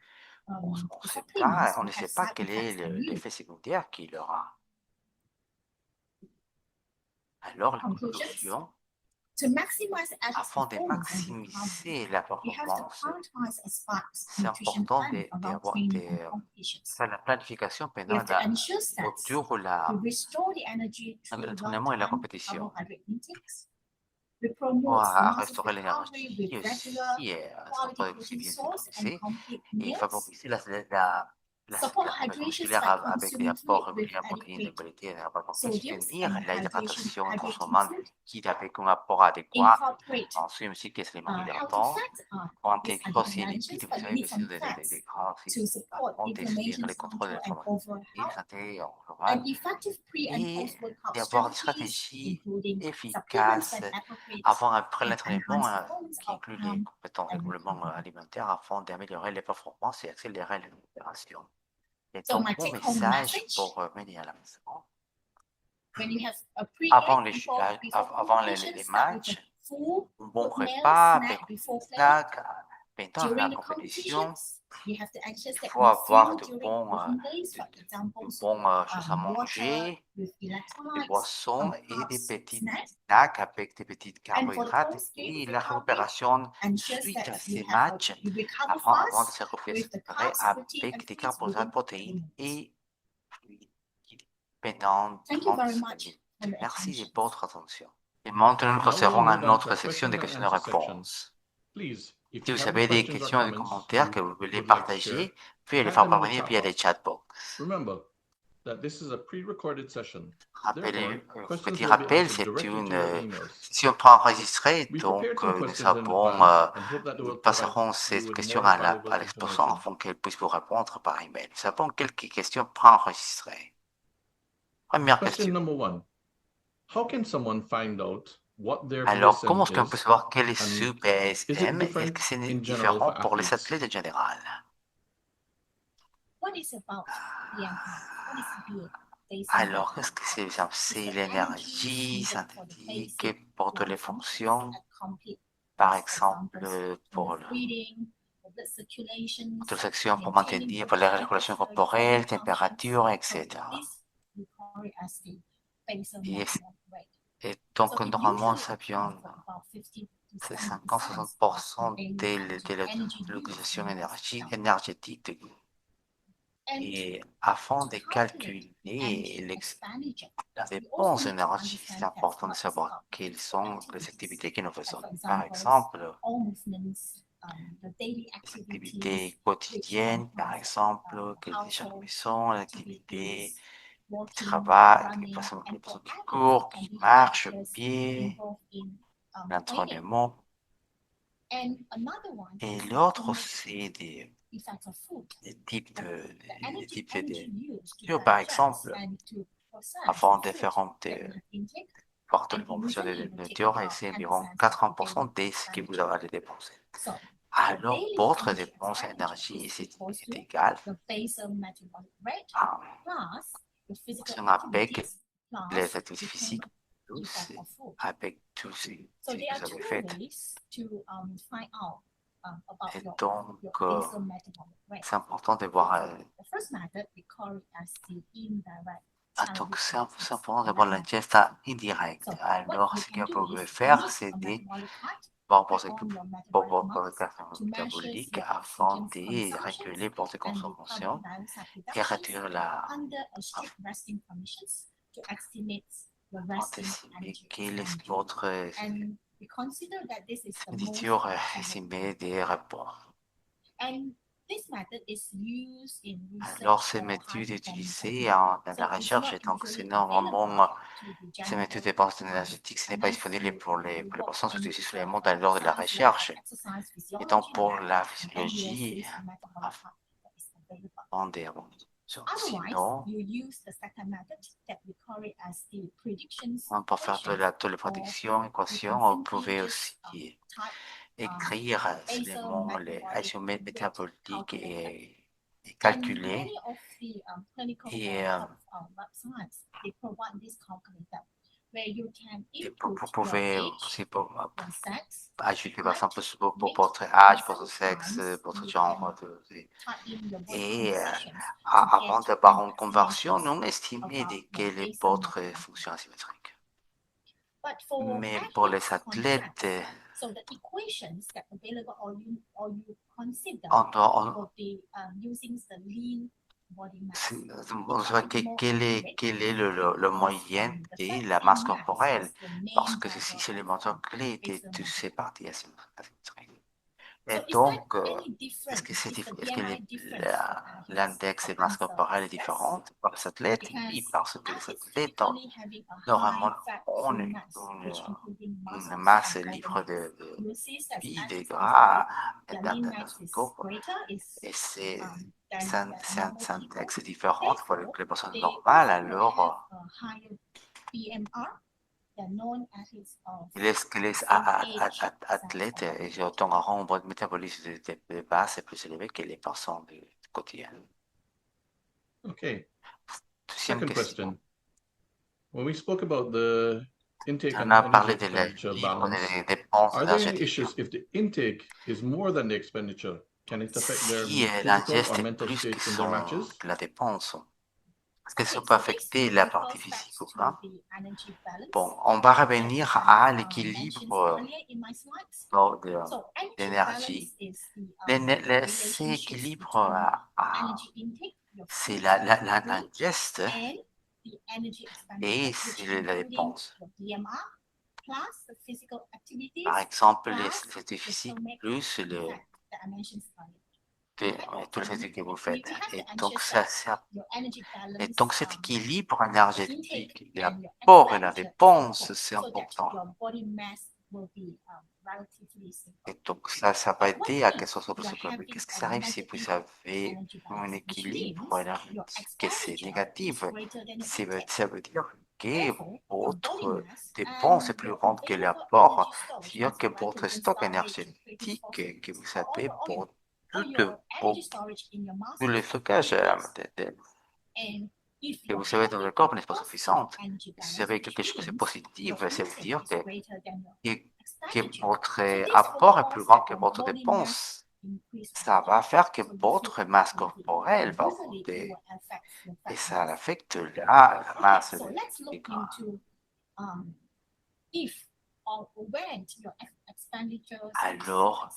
Speaker 2: on
Speaker 3: the
Speaker 2: ne sait
Speaker 3: supplements
Speaker 2: pas, on
Speaker 3: will
Speaker 2: ne sait
Speaker 3: have
Speaker 2: pas
Speaker 3: side
Speaker 2: quel est
Speaker 3: effects on you.
Speaker 2: l'effet secondaire qu'il aura. Alors, la
Speaker 3: Conclusions.
Speaker 2: conclusion,
Speaker 3: To maximize athletes'
Speaker 2: afin de
Speaker 3: performance and recovery,
Speaker 2: maximiser la
Speaker 3: you have to
Speaker 2: performance,
Speaker 3: prioritize a sparse
Speaker 2: c'est
Speaker 3: nutrition
Speaker 2: important
Speaker 3: plan around
Speaker 2: d'avoir
Speaker 3: training and competitions.
Speaker 2: faire la planification
Speaker 3: You
Speaker 2: pendant
Speaker 3: have to ensure that
Speaker 2: autour
Speaker 3: you restore the energy through
Speaker 2: l'entraînement et la
Speaker 3: well-timed
Speaker 2: compétition.
Speaker 3: carbohydrate intakes. We
Speaker 2: Pour
Speaker 3: promote muscle
Speaker 2: restaurer
Speaker 3: recovery
Speaker 2: l'énergie
Speaker 3: with
Speaker 2: aussi,
Speaker 3: regular
Speaker 2: sans
Speaker 3: quality
Speaker 2: produire
Speaker 3: protein
Speaker 2: bien
Speaker 3: source and
Speaker 2: dépensé
Speaker 3: complete
Speaker 2: et
Speaker 3: meals.
Speaker 2: favoriser la
Speaker 3: Support
Speaker 2: performance
Speaker 3: hydration
Speaker 2: musculaire
Speaker 3: by
Speaker 2: avec des
Speaker 3: consuming
Speaker 2: apports
Speaker 3: fluid with
Speaker 2: réguliers en protéines de
Speaker 3: adequate
Speaker 2: qualité et pour
Speaker 3: sodiums
Speaker 2: soutenir
Speaker 3: and
Speaker 2: l'hydratation en
Speaker 3: hydrating
Speaker 2: consommant
Speaker 3: fluid.
Speaker 2: liquide avec un apport adéquat
Speaker 3: Incorporate
Speaker 2: en sucre aussi que c'est
Speaker 3: healthy
Speaker 2: hydratant.
Speaker 3: fats
Speaker 2: Pour
Speaker 3: with
Speaker 2: intégrer aussi les
Speaker 3: advantages,
Speaker 2: lipides, vous
Speaker 3: but you
Speaker 2: avez
Speaker 3: need
Speaker 2: besoin
Speaker 3: some
Speaker 2: de
Speaker 3: fats
Speaker 2: gras
Speaker 3: to
Speaker 2: aussi
Speaker 3: support
Speaker 2: pour soutenir
Speaker 3: inflammation
Speaker 2: le contrôle de
Speaker 3: control and
Speaker 2: l'inflammation
Speaker 3: overall
Speaker 2: et
Speaker 3: health.
Speaker 2: santé en global
Speaker 3: An effective pre and
Speaker 2: et
Speaker 3: post-workout
Speaker 2: d'avoir des
Speaker 3: strategies,
Speaker 2: stratégies
Speaker 3: including supplements
Speaker 2: efficaces
Speaker 3: that appropriate
Speaker 2: avant et après
Speaker 3: and
Speaker 2: l'entraînement
Speaker 3: enhance performance
Speaker 2: qui inclut les
Speaker 3: outcome
Speaker 2: compétences de
Speaker 3: and
Speaker 2: compléments
Speaker 3: recovery.
Speaker 2: alimentaires afin d'améliorer les performances et accélérer la récupération. Et
Speaker 3: So
Speaker 2: donc,
Speaker 3: my
Speaker 2: mon
Speaker 3: take-home
Speaker 2: message
Speaker 3: message,
Speaker 2: pour mener à la maison,
Speaker 3: when you have a pre
Speaker 2: avant
Speaker 3: and
Speaker 2: les,
Speaker 3: before
Speaker 2: avant
Speaker 3: competition,
Speaker 2: les
Speaker 3: start with a
Speaker 2: matchs,
Speaker 3: full
Speaker 2: un bon
Speaker 3: good meal
Speaker 2: repas avec
Speaker 3: snack before playing.
Speaker 2: snack pendant
Speaker 3: During
Speaker 2: la
Speaker 3: the
Speaker 2: compétition.
Speaker 3: competitions, you have to ensure
Speaker 2: Il
Speaker 3: that
Speaker 2: faut
Speaker 3: you
Speaker 2: avoir
Speaker 3: fuel
Speaker 2: de
Speaker 3: during
Speaker 2: bons,
Speaker 3: working days, for example,
Speaker 2: choses à
Speaker 3: water
Speaker 2: manger,
Speaker 3: with
Speaker 2: des
Speaker 3: electrolytes,
Speaker 2: boissons
Speaker 3: some
Speaker 2: et des
Speaker 3: carbs,
Speaker 2: petits
Speaker 3: snacks.
Speaker 2: snacks avec des petits
Speaker 3: And for the
Speaker 2: carbohydrates
Speaker 3: post-game
Speaker 2: et la
Speaker 3: recovery,
Speaker 2: récupération
Speaker 3: ensure
Speaker 2: suite à
Speaker 3: that
Speaker 2: ces
Speaker 3: you
Speaker 2: matchs
Speaker 3: recover
Speaker 2: avant de
Speaker 3: fast
Speaker 2: se
Speaker 3: with the
Speaker 2: récupérer
Speaker 3: carbs, protein, and
Speaker 2: avec des
Speaker 3: fluids
Speaker 2: carbohydrates,
Speaker 3: within 30
Speaker 2: protéines
Speaker 3: minutes.
Speaker 2: et fluides pendant
Speaker 3: Thank you
Speaker 2: 30
Speaker 3: very much
Speaker 2: minutes.
Speaker 3: for your
Speaker 2: Merci de
Speaker 3: attention.
Speaker 2: votre attention. Et maintenant, nous
Speaker 1: Now we will
Speaker 2: passerons à
Speaker 1: move on to
Speaker 2: notre
Speaker 1: our
Speaker 2: section de
Speaker 1: questions and answer
Speaker 2: questions-réponses.
Speaker 1: Please, if
Speaker 2: Si
Speaker 1: you
Speaker 2: vous
Speaker 1: have any
Speaker 2: avez des
Speaker 1: questions or
Speaker 2: questions ou des
Speaker 1: comments
Speaker 2: commentaires
Speaker 1: you
Speaker 2: que vous voulez
Speaker 1: would like to share,
Speaker 2: partager, veuillez les
Speaker 1: type
Speaker 2: faire
Speaker 1: them in the
Speaker 2: parvenir
Speaker 1: chat
Speaker 2: via les
Speaker 1: box.
Speaker 2: chat box.
Speaker 1: Remember that this is a pre-recorded session.
Speaker 2: Rappelez,
Speaker 1: Therefore, questions
Speaker 2: petit
Speaker 1: will be
Speaker 2: rappel,
Speaker 1: answered
Speaker 2: c'est
Speaker 1: directly
Speaker 2: une
Speaker 1: to your emails.
Speaker 2: session préenregistrée,
Speaker 1: We
Speaker 2: donc
Speaker 1: prepared some
Speaker 2: nous
Speaker 1: questions in
Speaker 2: avons,
Speaker 1: advance and hope that they
Speaker 2: nous
Speaker 1: will provide
Speaker 2: passerons
Speaker 1: you
Speaker 2: ces
Speaker 1: with
Speaker 2: questions
Speaker 1: more
Speaker 2: à
Speaker 1: valuable
Speaker 2: l'exposant
Speaker 1: information.
Speaker 2: afin qu'elle puisse vous répondre par email. Nous avons quelques questions préenregistrées. Première
Speaker 1: Question
Speaker 2: question.
Speaker 1: number 1. How can someone find out what their
Speaker 2: Alors,
Speaker 1: BSM
Speaker 2: comment est-ce qu'on peut
Speaker 1: is?
Speaker 2: savoir quel est
Speaker 1: and
Speaker 2: ce
Speaker 1: is it
Speaker 2: BSM? Est-ce
Speaker 1: different
Speaker 2: que c'est
Speaker 1: in general
Speaker 2: différent
Speaker 1: for
Speaker 2: pour les
Speaker 1: athletes?
Speaker 2: athlètes en général?
Speaker 3: What is about BMR? What is BA?
Speaker 2: Alors, qu'est-ce que c'est? C'est l'énergie synthétique pour toutes les fonctions, par exemple, pour toute section pour maintenir pour la régulation corporelle, température, etc. Et donc, normalement, ça vient, c'est 50-60% de l'utilisation énergétique. Et afin de calculer la dépense d'énergie, c'est important de savoir quelles sont les activités que nous faisons. Par exemple, l'activité quotidienne, par exemple, que les gens maison, l'activité de travail, les personnes qui courent, qui marchent à pied, l'entraînement. Et l'autre, c'est des types de nourriture, par exemple, avant de faire porter les fonctions de nourriture, et c'est environ 80% de ce que vous allez dépenser. Alors, votre dépense d'énergie, c'est égal à avec les activités physiques plus avec tout ce que vous avez fait. Et donc, c'est important de voir. Donc, c'est important de voir l'ingeste indirect. Alors, ce que vous pouvez faire, c'est de voir votre carte métabolique afin de réguler votre consommation et réduire la anticiper quelle est votre expenditure estimée des repas. Alors, ces méthodes utilisées dans la recherche, donc c'est normalement ces méthodes de dépenses énergétiques, ce n'est pas disponible pour les personnes qui utilisent seulement dans l'ordre de la recherche. Et donc, pour la physiologie, sinon, on peut faire toutes les prédictions, équations, vous pouvez aussi écrire seulement les isomètres métaboliques et calculer. Et vous pouvez aussi ajouter par exemple pour votre âge, votre sexe, votre genre. Et avant d'avoir une conversion non estimée de quelle est votre fonction asymétrique. Mais pour les athlètes, on sait quel est le moyen de la masse corporelle, parce que c'est l'élément clé de toutes ces parties asymétriques. Et donc, est-ce que l'index de masse corporelle est différent pour les athlètes? Oui, parce que les athlètes, normalement, ont une masse libre de vie, de gras, dans notre corps. Et c'est un index différent pour les personnes normales, alors les athlètes ont un nombre de métabolisme de base plus élevé que les personnes du quotidien.
Speaker 1: Okay.
Speaker 2: Deuxième
Speaker 1: Second
Speaker 2: question.
Speaker 1: question. When we spoke about the intake
Speaker 2: On
Speaker 1: and
Speaker 2: a
Speaker 1: energy
Speaker 2: parlé de
Speaker 1: expenditure
Speaker 2: l'équilibre
Speaker 1: balance,
Speaker 2: des dépenses
Speaker 1: are there any
Speaker 2: énergétiques.
Speaker 1: issues if the intake is more than the expenditure? Can it affect their
Speaker 2: Si
Speaker 1: physical
Speaker 2: l'ingeste
Speaker 1: or
Speaker 2: est
Speaker 1: mental
Speaker 2: plus que
Speaker 1: state in their matches?
Speaker 2: la dépense, est-ce que ça peut affecter la partie physique ou pas? Bon, on va revenir à l'équilibre d'énergie. Cet équilibre, c'est l'ingeste et c'est la dépense. Par exemple, les activités physiques plus tout ce que vous faites. Et donc, cet équilibre énergétique, l'apport et la dépense, c'est important.
Speaker 3: will be relatively simple.
Speaker 2: Et donc, ça va
Speaker 3: What
Speaker 2: aider à
Speaker 3: if
Speaker 2: qu'elle soit sobre
Speaker 3: you are
Speaker 2: sur le
Speaker 3: having
Speaker 2: Qu'est-ce qui
Speaker 3: a
Speaker 2: arrive si vous
Speaker 3: negative
Speaker 2: avez
Speaker 3: energy
Speaker 2: un
Speaker 3: balance, which
Speaker 2: équilibre
Speaker 3: means your
Speaker 2: énergétique et c'est
Speaker 3: expenditure
Speaker 2: négatif?
Speaker 3: is greater than your intake.
Speaker 2: Ça veut dire que
Speaker 3: Therefore, your body
Speaker 2: votre
Speaker 3: mass
Speaker 2: dépense est
Speaker 3: and
Speaker 2: plus
Speaker 3: your
Speaker 2: grande que
Speaker 3: available
Speaker 2: l'apport.
Speaker 3: energy storage
Speaker 2: C'est-à-dire
Speaker 3: as
Speaker 2: que
Speaker 3: a right to
Speaker 2: votre
Speaker 3: even
Speaker 2: stock
Speaker 3: starvate to creative
Speaker 2: énergétique
Speaker 3: fossil
Speaker 2: que vous
Speaker 3: fuels
Speaker 2: avez
Speaker 3: or
Speaker 2: pour
Speaker 3: your energy
Speaker 2: tout
Speaker 3: storage in your
Speaker 2: le
Speaker 3: muscles
Speaker 2: stockage
Speaker 3: increase. And if
Speaker 2: que
Speaker 3: you're
Speaker 2: vous avez dans
Speaker 3: having
Speaker 2: le corps
Speaker 3: a
Speaker 2: n'est pas
Speaker 3: positive
Speaker 2: suffisante.
Speaker 3: energy
Speaker 2: Si vous
Speaker 3: balance,
Speaker 2: avez
Speaker 3: which
Speaker 2: quelque chose de
Speaker 3: means
Speaker 2: positif,
Speaker 3: your
Speaker 2: ça veut
Speaker 3: intake
Speaker 2: dire
Speaker 3: is greater than your
Speaker 2: que
Speaker 3: expenditure.
Speaker 2: votre
Speaker 3: So this will
Speaker 2: apport est plus
Speaker 3: cause
Speaker 2: grand que
Speaker 3: your
Speaker 2: votre
Speaker 3: body
Speaker 2: dépense.
Speaker 3: mass increase
Speaker 2: Ça va
Speaker 3: rapidly.
Speaker 2: faire que
Speaker 3: So this
Speaker 2: votre
Speaker 3: will
Speaker 2: masse
Speaker 3: affect it.
Speaker 2: corporelle va
Speaker 3: Usually it
Speaker 2: augmenter
Speaker 3: will affect your
Speaker 2: et
Speaker 3: fat
Speaker 2: ça
Speaker 3: mass.
Speaker 2: affecte la
Speaker 3: Okay,
Speaker 2: masse
Speaker 3: so let's look
Speaker 2: du gras.
Speaker 3: into if or when your expenditures
Speaker 2: Alors,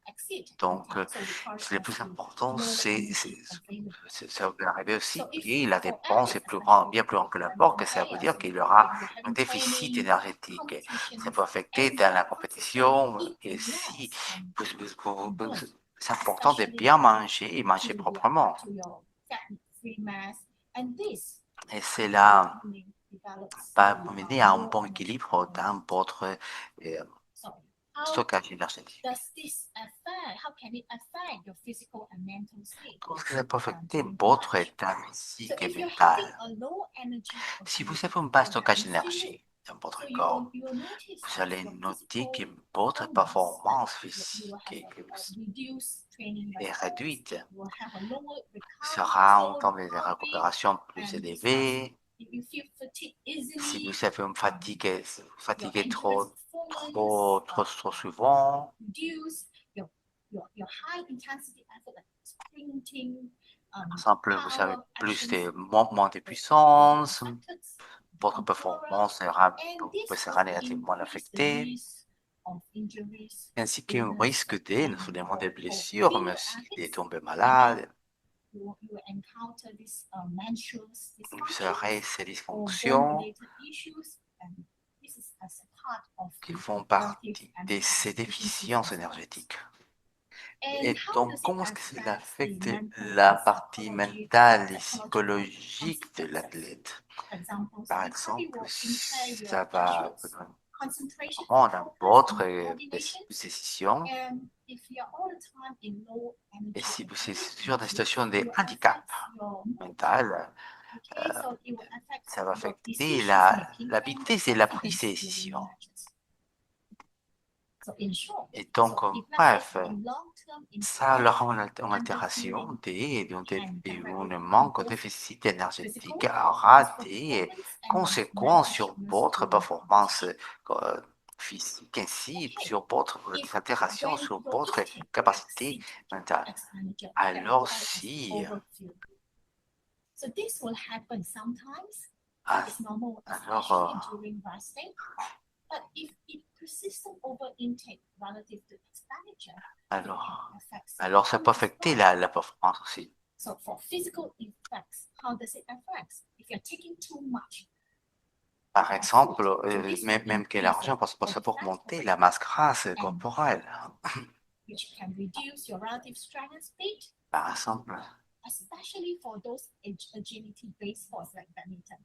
Speaker 3: exceed
Speaker 2: donc,
Speaker 3: intake. So because
Speaker 2: le
Speaker 3: of
Speaker 2: plus
Speaker 3: the
Speaker 2: important,
Speaker 3: low energy available.
Speaker 2: ça peut arriver aussi
Speaker 3: So if
Speaker 2: que la
Speaker 3: for
Speaker 2: dépense est
Speaker 3: athletes,
Speaker 2: plus grande, bien
Speaker 3: especially
Speaker 2: plus grande que
Speaker 3: for
Speaker 2: l'apport, que
Speaker 3: marathon
Speaker 2: ça veut
Speaker 3: players,
Speaker 2: dire qu'il y
Speaker 3: when
Speaker 2: aura
Speaker 3: you're
Speaker 2: un
Speaker 3: having
Speaker 2: déficit
Speaker 3: training,
Speaker 2: énergétique. Ça
Speaker 3: competitions,
Speaker 2: peut affecter
Speaker 3: and
Speaker 2: dans
Speaker 3: you're
Speaker 2: la compétition
Speaker 3: consistently
Speaker 2: et
Speaker 3: eating
Speaker 2: si
Speaker 3: less
Speaker 2: vous-
Speaker 3: burn,
Speaker 2: c'est important de
Speaker 3: especially
Speaker 2: bien manger et manger
Speaker 3: to
Speaker 2: proprement.
Speaker 3: your fat-free mass, and this
Speaker 2: Et cela
Speaker 3: develops
Speaker 2: va
Speaker 3: the
Speaker 2: mener à un
Speaker 3: low
Speaker 2: bon
Speaker 3: energy
Speaker 2: équilibre
Speaker 3: balance.
Speaker 2: dans votre
Speaker 3: So how
Speaker 2: stockage énergétique.
Speaker 3: does this affect? How can it affect your physical and mental state?
Speaker 2: Comment est-ce que ça peut affecter
Speaker 3: during
Speaker 2: votre
Speaker 3: lunch?
Speaker 2: état
Speaker 3: So
Speaker 2: physique et
Speaker 3: if you're having
Speaker 2: mental?
Speaker 3: a low energy
Speaker 2: Si vous
Speaker 3: available,
Speaker 2: avez un bas
Speaker 3: your
Speaker 2: stockage
Speaker 3: body feel
Speaker 2: d'énergie dans
Speaker 3: so
Speaker 2: votre
Speaker 3: you
Speaker 2: corps,
Speaker 3: will notice
Speaker 2: vous
Speaker 3: that
Speaker 2: allez
Speaker 3: your
Speaker 2: noter que
Speaker 3: physical
Speaker 2: votre performance
Speaker 3: performance, you
Speaker 2: physique
Speaker 3: will have
Speaker 2: que
Speaker 3: a reduced training
Speaker 2: est
Speaker 3: response,
Speaker 2: réduite
Speaker 3: you will have a lower
Speaker 2: sera un
Speaker 3: slower
Speaker 2: temps de
Speaker 3: recovery,
Speaker 2: récupération plus
Speaker 3: and
Speaker 2: élevé.
Speaker 3: you feel fatigue
Speaker 2: Si
Speaker 3: easily,
Speaker 2: vous avez une fatigue,
Speaker 3: your
Speaker 2: fatigué
Speaker 3: endurance performance
Speaker 2: trop souvent,
Speaker 3: reduce, your high intensity effort like sprinting,
Speaker 2: par exemple, vous avez
Speaker 3: power
Speaker 2: plus de
Speaker 3: actions
Speaker 2: mouvements de puissance,
Speaker 3: affected,
Speaker 2: votre
Speaker 3: become poorer,
Speaker 2: performance
Speaker 3: and this
Speaker 2: sera
Speaker 3: will
Speaker 2: négativement
Speaker 3: increase the
Speaker 2: affectée,
Speaker 3: risk of injuries,
Speaker 2: ainsi qu'un
Speaker 3: illness,
Speaker 2: risque de, non
Speaker 3: and
Speaker 2: seulement des
Speaker 3: for
Speaker 2: blessures, mais
Speaker 3: female
Speaker 2: aussi de
Speaker 3: athletes,
Speaker 2: tomber
Speaker 3: maybe
Speaker 2: malade.
Speaker 3: you will encounter this menstrual
Speaker 2: Vous
Speaker 3: dysfunction
Speaker 2: aurez ces
Speaker 3: or
Speaker 2: dysfonctions
Speaker 3: bone-related issues, and this is as a part of
Speaker 2: qui
Speaker 3: the
Speaker 2: font
Speaker 3: relative
Speaker 2: partie de
Speaker 3: energy
Speaker 2: ces
Speaker 3: deficiency
Speaker 2: déficiences
Speaker 3: syndrome.
Speaker 2: énergétiques.
Speaker 3: And
Speaker 2: Et
Speaker 3: how
Speaker 2: donc,
Speaker 3: does it
Speaker 2: comment est-ce que cela
Speaker 3: affect the
Speaker 2: affecte
Speaker 3: mental
Speaker 2: la
Speaker 3: and
Speaker 2: partie
Speaker 3: psychological
Speaker 2: mentale et psychologique de l'athlète?
Speaker 3: For example,
Speaker 2: Par
Speaker 3: it probably
Speaker 2: exemple,
Speaker 3: will impair your
Speaker 2: ça va
Speaker 3: judgments, concentration,
Speaker 2: vraiment
Speaker 3: and
Speaker 2: dans
Speaker 3: focus,
Speaker 2: votre
Speaker 3: and coordination.
Speaker 2: décision.
Speaker 3: And if you're all the time in low
Speaker 2: Et
Speaker 3: energy
Speaker 2: si vous êtes
Speaker 3: environment,
Speaker 2: sur des situations
Speaker 3: it
Speaker 2: de
Speaker 3: will
Speaker 2: handicap
Speaker 3: affect your mood.
Speaker 2: mental,
Speaker 3: Okay, so it will affect
Speaker 2: ça va
Speaker 3: your
Speaker 2: affecter
Speaker 3: decision making
Speaker 2: la
Speaker 3: and
Speaker 2: vitesse et la prise
Speaker 3: confidence
Speaker 2: de
Speaker 3: during
Speaker 2: décision.
Speaker 3: matches. So in short,
Speaker 2: Et donc,
Speaker 3: so if let's
Speaker 2: bref,
Speaker 3: say the long-term
Speaker 2: ça
Speaker 3: impact
Speaker 2: leur rend une
Speaker 3: of
Speaker 2: altération
Speaker 3: underfueling and
Speaker 2: un
Speaker 3: directly
Speaker 2: manque de
Speaker 3: both
Speaker 2: déficit énergétique
Speaker 3: physical
Speaker 2: aura
Speaker 3: performance
Speaker 2: des
Speaker 3: and your
Speaker 2: conséquences
Speaker 3: mental
Speaker 2: sur
Speaker 3: fitness
Speaker 2: votre
Speaker 3: during
Speaker 2: performance
Speaker 3: competition.
Speaker 2: physique ainsi
Speaker 3: Okay.
Speaker 2: sur votre
Speaker 3: If
Speaker 2: altération
Speaker 3: when
Speaker 2: sur
Speaker 3: your
Speaker 2: votre
Speaker 3: intake
Speaker 2: capacité
Speaker 3: exceed
Speaker 2: mentale.
Speaker 3: expenditure,
Speaker 2: Alors
Speaker 3: called as
Speaker 2: si,
Speaker 3: overfuel. So this will happen sometimes.
Speaker 2: ah,
Speaker 3: It's normal,
Speaker 2: alors,
Speaker 3: especially during resting. But if it persistent over intake relative to expenditure, it can affect
Speaker 2: alors ça peut
Speaker 3: symptoms as
Speaker 2: affecter
Speaker 3: well.
Speaker 2: la performance aussi.
Speaker 3: So for physical effects, how does it affect? If you're taking too much,
Speaker 2: Par exemple,
Speaker 3: this
Speaker 2: même que
Speaker 3: increase
Speaker 2: l'argent
Speaker 3: the
Speaker 2: ça peut
Speaker 3: fat
Speaker 2: augmenter la masse grasse
Speaker 3: and
Speaker 2: corporelle.
Speaker 3: which can reduce your relative strength and speed,
Speaker 2: Par exemple,
Speaker 3: especially for those agility-based sports like badminton.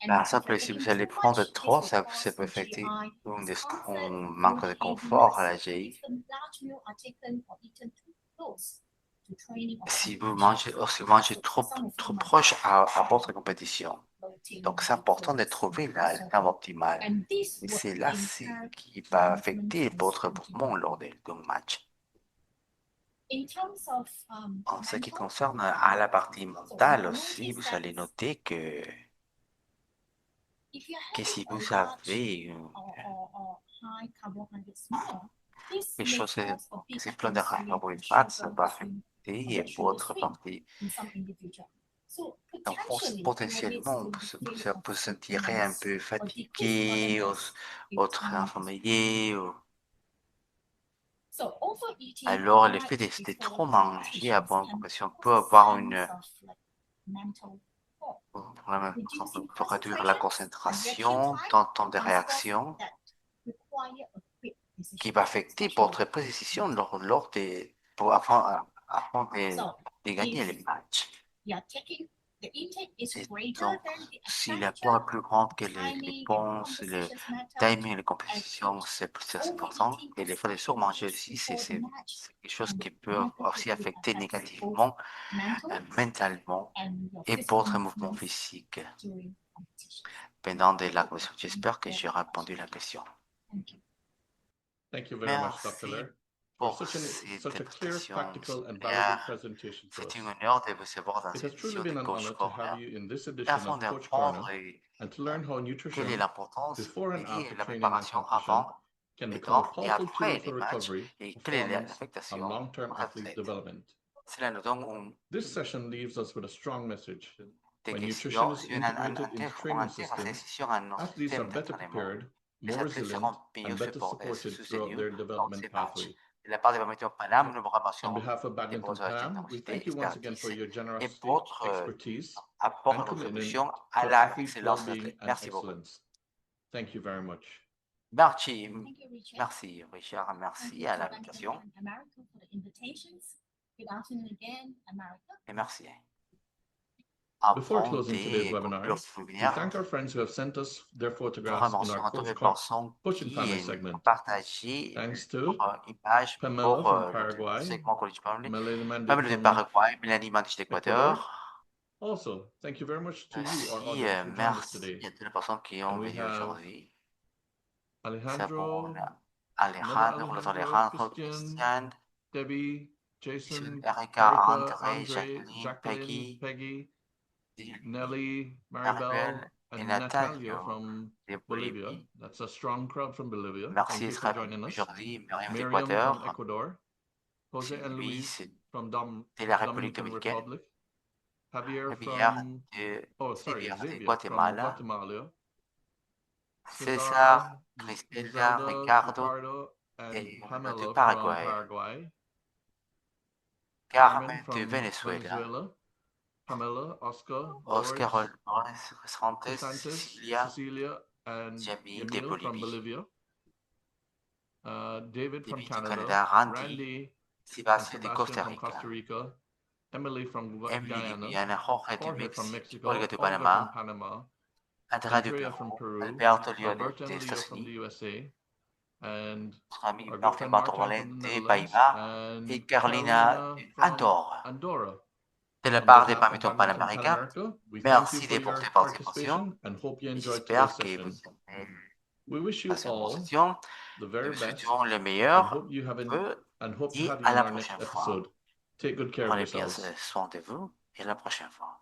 Speaker 3: And
Speaker 2: par
Speaker 3: if you're
Speaker 2: exemple, si
Speaker 3: taking
Speaker 2: vous allez
Speaker 3: too
Speaker 2: prendre
Speaker 3: much,
Speaker 2: trop,
Speaker 3: this will
Speaker 2: ça
Speaker 3: cause
Speaker 2: peut affecter
Speaker 3: GI
Speaker 2: un
Speaker 3: discomfort,
Speaker 2: manque de confort à la
Speaker 3: heaviness,
Speaker 2: GI.
Speaker 3: if the large meal are taken or eaten too close to training or
Speaker 2: Si vous
Speaker 3: competition.
Speaker 2: mangez
Speaker 3: So
Speaker 2: trop,
Speaker 3: some of
Speaker 2: trop
Speaker 3: you might
Speaker 2: proche à votre compétition.
Speaker 3: bloating,
Speaker 2: Donc, c'est important de trouver la terme optimale.
Speaker 3: and this
Speaker 2: Et
Speaker 3: will
Speaker 2: c'est là
Speaker 3: impair
Speaker 2: qui va
Speaker 3: movement
Speaker 2: affecter
Speaker 3: and
Speaker 2: votre
Speaker 3: speed.
Speaker 2: mouvement lors d'un match.
Speaker 3: In terms of
Speaker 2: En ce qui
Speaker 3: mental,
Speaker 2: concerne à la partie mentale aussi, vous allez noter
Speaker 3: if you're
Speaker 2: que si
Speaker 3: having
Speaker 2: vous
Speaker 3: a large
Speaker 2: avez
Speaker 3: or high carbohydrates meal, this
Speaker 2: quelque
Speaker 3: may
Speaker 2: chose
Speaker 3: cause a big
Speaker 2: qui est plein de
Speaker 3: insulin
Speaker 2: carbohydrates, ça
Speaker 3: sugar
Speaker 2: va
Speaker 3: swing,
Speaker 2: affecter
Speaker 3: sugar
Speaker 2: votre
Speaker 3: swing
Speaker 2: partie.
Speaker 3: in some individual. So
Speaker 2: Donc,
Speaker 3: potentially,
Speaker 2: potentiellement, ça peut se sentir un peu fatigué, autre infirmier.
Speaker 3: So overeating
Speaker 2: Alors, le
Speaker 3: right
Speaker 2: fait de
Speaker 3: before
Speaker 2: trop manger
Speaker 3: competitions
Speaker 2: avant une
Speaker 3: can
Speaker 2: compétition
Speaker 3: cause
Speaker 2: peut
Speaker 3: a
Speaker 2: avoir
Speaker 3: sense
Speaker 2: une
Speaker 3: of like mental fog,
Speaker 2: problème,
Speaker 3: reducing
Speaker 2: peut réduire la
Speaker 3: concentration and reaction
Speaker 2: concentration,
Speaker 3: time
Speaker 2: temps de
Speaker 3: on
Speaker 2: réaction,
Speaker 3: sports that require a quick
Speaker 2: qui
Speaker 3: decision,
Speaker 2: va affecter
Speaker 3: especially
Speaker 2: votre précision avant
Speaker 3: so
Speaker 2: de gagner
Speaker 3: if
Speaker 2: les matchs.
Speaker 3: you're taking the intake is
Speaker 2: Et
Speaker 3: greater
Speaker 2: donc,
Speaker 3: than the
Speaker 2: si
Speaker 3: expenditure,
Speaker 2: l'apport est plus grand que les
Speaker 3: timing and
Speaker 2: dépenses, le
Speaker 3: compositions matter,
Speaker 2: timing et les compositions, c'est plus important.
Speaker 3: overeating
Speaker 2: Et les frais de
Speaker 3: affects
Speaker 2: surmanger aussi,
Speaker 3: before the
Speaker 2: c'est
Speaker 3: match,
Speaker 2: quelque chose
Speaker 3: and
Speaker 2: qui peut aussi
Speaker 3: negatively
Speaker 2: affecter
Speaker 3: affects
Speaker 2: négativement
Speaker 3: both mental
Speaker 2: mentalement
Speaker 3: and your
Speaker 2: et
Speaker 3: physical
Speaker 2: votre mouvement
Speaker 3: movements
Speaker 2: physique
Speaker 3: during competition.
Speaker 2: pendant des lacs. J'espère que j'ai répondu à la question.
Speaker 3: Thank you.
Speaker 1: Thank you very much, Dr.
Speaker 2: Merci
Speaker 1: Lair, for
Speaker 2: pour
Speaker 1: such
Speaker 2: cette
Speaker 1: a clear,
Speaker 2: présentation
Speaker 1: practical, and valuable
Speaker 2: claire.
Speaker 1: presentation to
Speaker 2: C'est
Speaker 1: us.
Speaker 2: un honneur de vous recevoir dans
Speaker 1: It
Speaker 2: cette
Speaker 1: has truly
Speaker 2: édition
Speaker 1: been
Speaker 2: de
Speaker 1: an
Speaker 2: Coach
Speaker 1: honor to have
Speaker 2: Corner
Speaker 1: you in this edition
Speaker 2: afin
Speaker 1: of Coach
Speaker 2: d'apprendre
Speaker 1: Corner and to learn how
Speaker 2: quelle est
Speaker 1: nutrition
Speaker 2: l'importance
Speaker 1: before and
Speaker 2: et
Speaker 1: after
Speaker 2: la
Speaker 1: training and
Speaker 2: préparation
Speaker 1: competition
Speaker 2: avant,
Speaker 1: can become a
Speaker 2: pendant et
Speaker 1: powerful tool
Speaker 2: après
Speaker 1: for
Speaker 2: les matchs
Speaker 1: recovery,
Speaker 2: et quelle est
Speaker 1: performance, and
Speaker 2: l'affectation
Speaker 1: long-term
Speaker 2: pour
Speaker 1: athlete
Speaker 2: l'athlète.
Speaker 1: development.
Speaker 2: Cela nous donne
Speaker 1: This session leaves us with a strong message.
Speaker 2: des
Speaker 1: When nutrition
Speaker 2: questions
Speaker 1: is
Speaker 2: sur
Speaker 1: integrated into
Speaker 2: on
Speaker 1: training
Speaker 2: intègre ces
Speaker 1: systems,
Speaker 2: sessions à nos
Speaker 1: athletes are
Speaker 2: systèmes
Speaker 1: better
Speaker 2: d'entraînement.
Speaker 1: prepared,
Speaker 2: Les
Speaker 1: more
Speaker 2: athlètes
Speaker 1: resilient,
Speaker 2: seront mieux
Speaker 1: and better
Speaker 2: supportés,
Speaker 1: supported throughout
Speaker 2: soutenus
Speaker 1: their
Speaker 2: dans
Speaker 1: development
Speaker 2: ces
Speaker 1: pathway.
Speaker 2: matchs. De la part de Badminton Paname, nous vous
Speaker 1: On
Speaker 2: remercions
Speaker 1: behalf of
Speaker 2: de
Speaker 1: Badminton
Speaker 2: votre
Speaker 1: PAM, we
Speaker 2: générosité,
Speaker 1: thank you once again for
Speaker 2: expertise
Speaker 1: your
Speaker 2: et
Speaker 1: generosity,
Speaker 2: votre
Speaker 1: expertise,
Speaker 2: apport
Speaker 1: and
Speaker 2: et
Speaker 1: commitment
Speaker 2: contribution à
Speaker 1: to
Speaker 2: la
Speaker 1: athlete
Speaker 2: excellence des
Speaker 1: well-being
Speaker 2: athlètes.
Speaker 1: and
Speaker 2: Merci beaucoup.
Speaker 1: excellence. Thank you very much.
Speaker 2: Merci,
Speaker 3: Thank you, Richard.
Speaker 2: merci Richard,
Speaker 3: Thank
Speaker 2: merci
Speaker 3: you
Speaker 2: à
Speaker 3: to
Speaker 2: l'invitation
Speaker 3: Badminton America for the invitations. Good afternoon again, America.
Speaker 2: et merci.
Speaker 1: Before
Speaker 2: Avant
Speaker 1: closing today's
Speaker 2: de
Speaker 1: webinar,
Speaker 2: conclure ce
Speaker 1: we
Speaker 2: webinaire,
Speaker 1: thank our friends who have sent us their
Speaker 2: nous
Speaker 1: photographs in
Speaker 2: remercions
Speaker 1: our
Speaker 2: toutes les
Speaker 1: Coach
Speaker 2: personnes
Speaker 1: and Family
Speaker 2: qui
Speaker 1: segment.
Speaker 2: ont partagé
Speaker 1: Thanks to
Speaker 2: leur image
Speaker 1: Pamela
Speaker 2: pour
Speaker 1: from
Speaker 2: le
Speaker 1: Paraguay,
Speaker 2: segment College Family.
Speaker 1: Melanie Mandy
Speaker 2: Pamela de
Speaker 1: from
Speaker 2: Paraguay, Mélanie Mandic
Speaker 1: Ecuador.
Speaker 2: d'Équateur.
Speaker 1: Also, thank you very much to you, our
Speaker 2: Aussi,
Speaker 1: audience, who joined us
Speaker 2: merci
Speaker 1: today.
Speaker 2: à toutes les personnes qui
Speaker 1: And
Speaker 2: ont
Speaker 1: we
Speaker 2: venu
Speaker 1: have
Speaker 2: aujourd'hui.
Speaker 1: Alejandro,
Speaker 2: Alejandro, los Alejandro,
Speaker 1: Christian,
Speaker 2: Christian,
Speaker 1: Debbie, Jason,
Speaker 2: Erika,
Speaker 1: Erica,
Speaker 2: André,
Speaker 1: Andre,
Speaker 2: Jacqueline,
Speaker 1: Peggy,
Speaker 2: Peggy,
Speaker 1: Nelly,
Speaker 2: Maribel
Speaker 1: Maribel,
Speaker 2: et
Speaker 1: and Natalia
Speaker 2: Natalio
Speaker 1: from
Speaker 2: de
Speaker 1: Bolivia.
Speaker 2: Bolivie.
Speaker 1: That's a strong crowd from Bolivia.
Speaker 2: Merci
Speaker 1: Thank you
Speaker 2: d'être
Speaker 1: for
Speaker 2: avec
Speaker 1: joining
Speaker 2: nous
Speaker 1: us.
Speaker 2: aujourd'hui. Myriam
Speaker 1: Miriam from
Speaker 2: d'Équateur,
Speaker 1: Ecuador, Jose and Luis
Speaker 2: Luis
Speaker 1: from
Speaker 2: de la République
Speaker 1: Dominican
Speaker 2: dominicaine,
Speaker 1: Republic, Javier
Speaker 2: Javier
Speaker 1: from,
Speaker 2: de
Speaker 1: Xavier from
Speaker 2: Guatemala,
Speaker 1: Guatemala,
Speaker 2: César,
Speaker 1: Cesar,
Speaker 2: Cristela,
Speaker 1: Griselda,
Speaker 2: Ricardo
Speaker 1: and
Speaker 2: et
Speaker 1: Pamela
Speaker 2: de
Speaker 1: from
Speaker 2: Paraguay,
Speaker 1: Paraguay,
Speaker 2: Carmen de
Speaker 1: from
Speaker 2: Venezuela,
Speaker 1: Venezuela, Pamela, Oscar,
Speaker 2: Oscar
Speaker 1: Lawrence,
Speaker 2: Santos,
Speaker 1: Santos,
Speaker 2: Cecilia,
Speaker 1: Cecilia, and
Speaker 2: Jamil de
Speaker 1: Yamil from
Speaker 2: Bolivie,
Speaker 1: Bolivia, David from
Speaker 2: David du
Speaker 1: Canada,
Speaker 2: Canada, Randy,
Speaker 1: Randy and
Speaker 2: Sébastien de
Speaker 1: Sebastian
Speaker 2: Costa
Speaker 1: from
Speaker 2: Rica,
Speaker 1: Costa Rica, Emily from
Speaker 2: Emily de
Speaker 1: Guyana,
Speaker 2: Guyana, Jorge de
Speaker 1: Jorge from
Speaker 2: Mexique, Olga
Speaker 1: Mexico,
Speaker 2: de
Speaker 1: Olga from
Speaker 2: Panama,
Speaker 1: Panama,
Speaker 2: Andrea de
Speaker 1: Andrea from
Speaker 2: Pérou,
Speaker 1: Peru,
Speaker 2: Alberto Leo
Speaker 1: Alberta
Speaker 2: des
Speaker 1: and Leo from the
Speaker 2: États-Unis,
Speaker 1: USA, and
Speaker 2: notre ami
Speaker 1: our good
Speaker 2: Martin
Speaker 1: friend Martin
Speaker 2: Bartolomé
Speaker 1: from the
Speaker 2: de
Speaker 1: Netherlands,
Speaker 2: Pays-Bas et
Speaker 1: and
Speaker 2: Carolina
Speaker 1: Carolina
Speaker 2: de
Speaker 1: from
Speaker 2: Andorre.
Speaker 1: Andorra.
Speaker 2: De la
Speaker 1: On
Speaker 2: part des
Speaker 1: behalf of
Speaker 2: Badminton
Speaker 1: Badminton Pan
Speaker 2: Panaméricains,
Speaker 1: America, we thank you
Speaker 2: merci
Speaker 1: for
Speaker 2: de votre
Speaker 1: your
Speaker 2: participation.
Speaker 1: participation and hope you enjoyed today's
Speaker 2: J'espère que
Speaker 1: session.
Speaker 2: vous avez
Speaker 1: We wish you
Speaker 2: passé une bonne
Speaker 1: all
Speaker 2: session.
Speaker 1: the
Speaker 2: Nous
Speaker 1: very
Speaker 2: vous
Speaker 1: best
Speaker 2: souhaitons le
Speaker 1: and
Speaker 2: meilleur
Speaker 1: hope you have and hope to
Speaker 2: et
Speaker 1: have you
Speaker 2: à
Speaker 1: in
Speaker 2: la
Speaker 1: our next
Speaker 2: prochaine fois.
Speaker 1: episode. Take good care of
Speaker 2: Prenez bien
Speaker 1: yourselves.
Speaker 2: soin de vous et à la prochaine fois.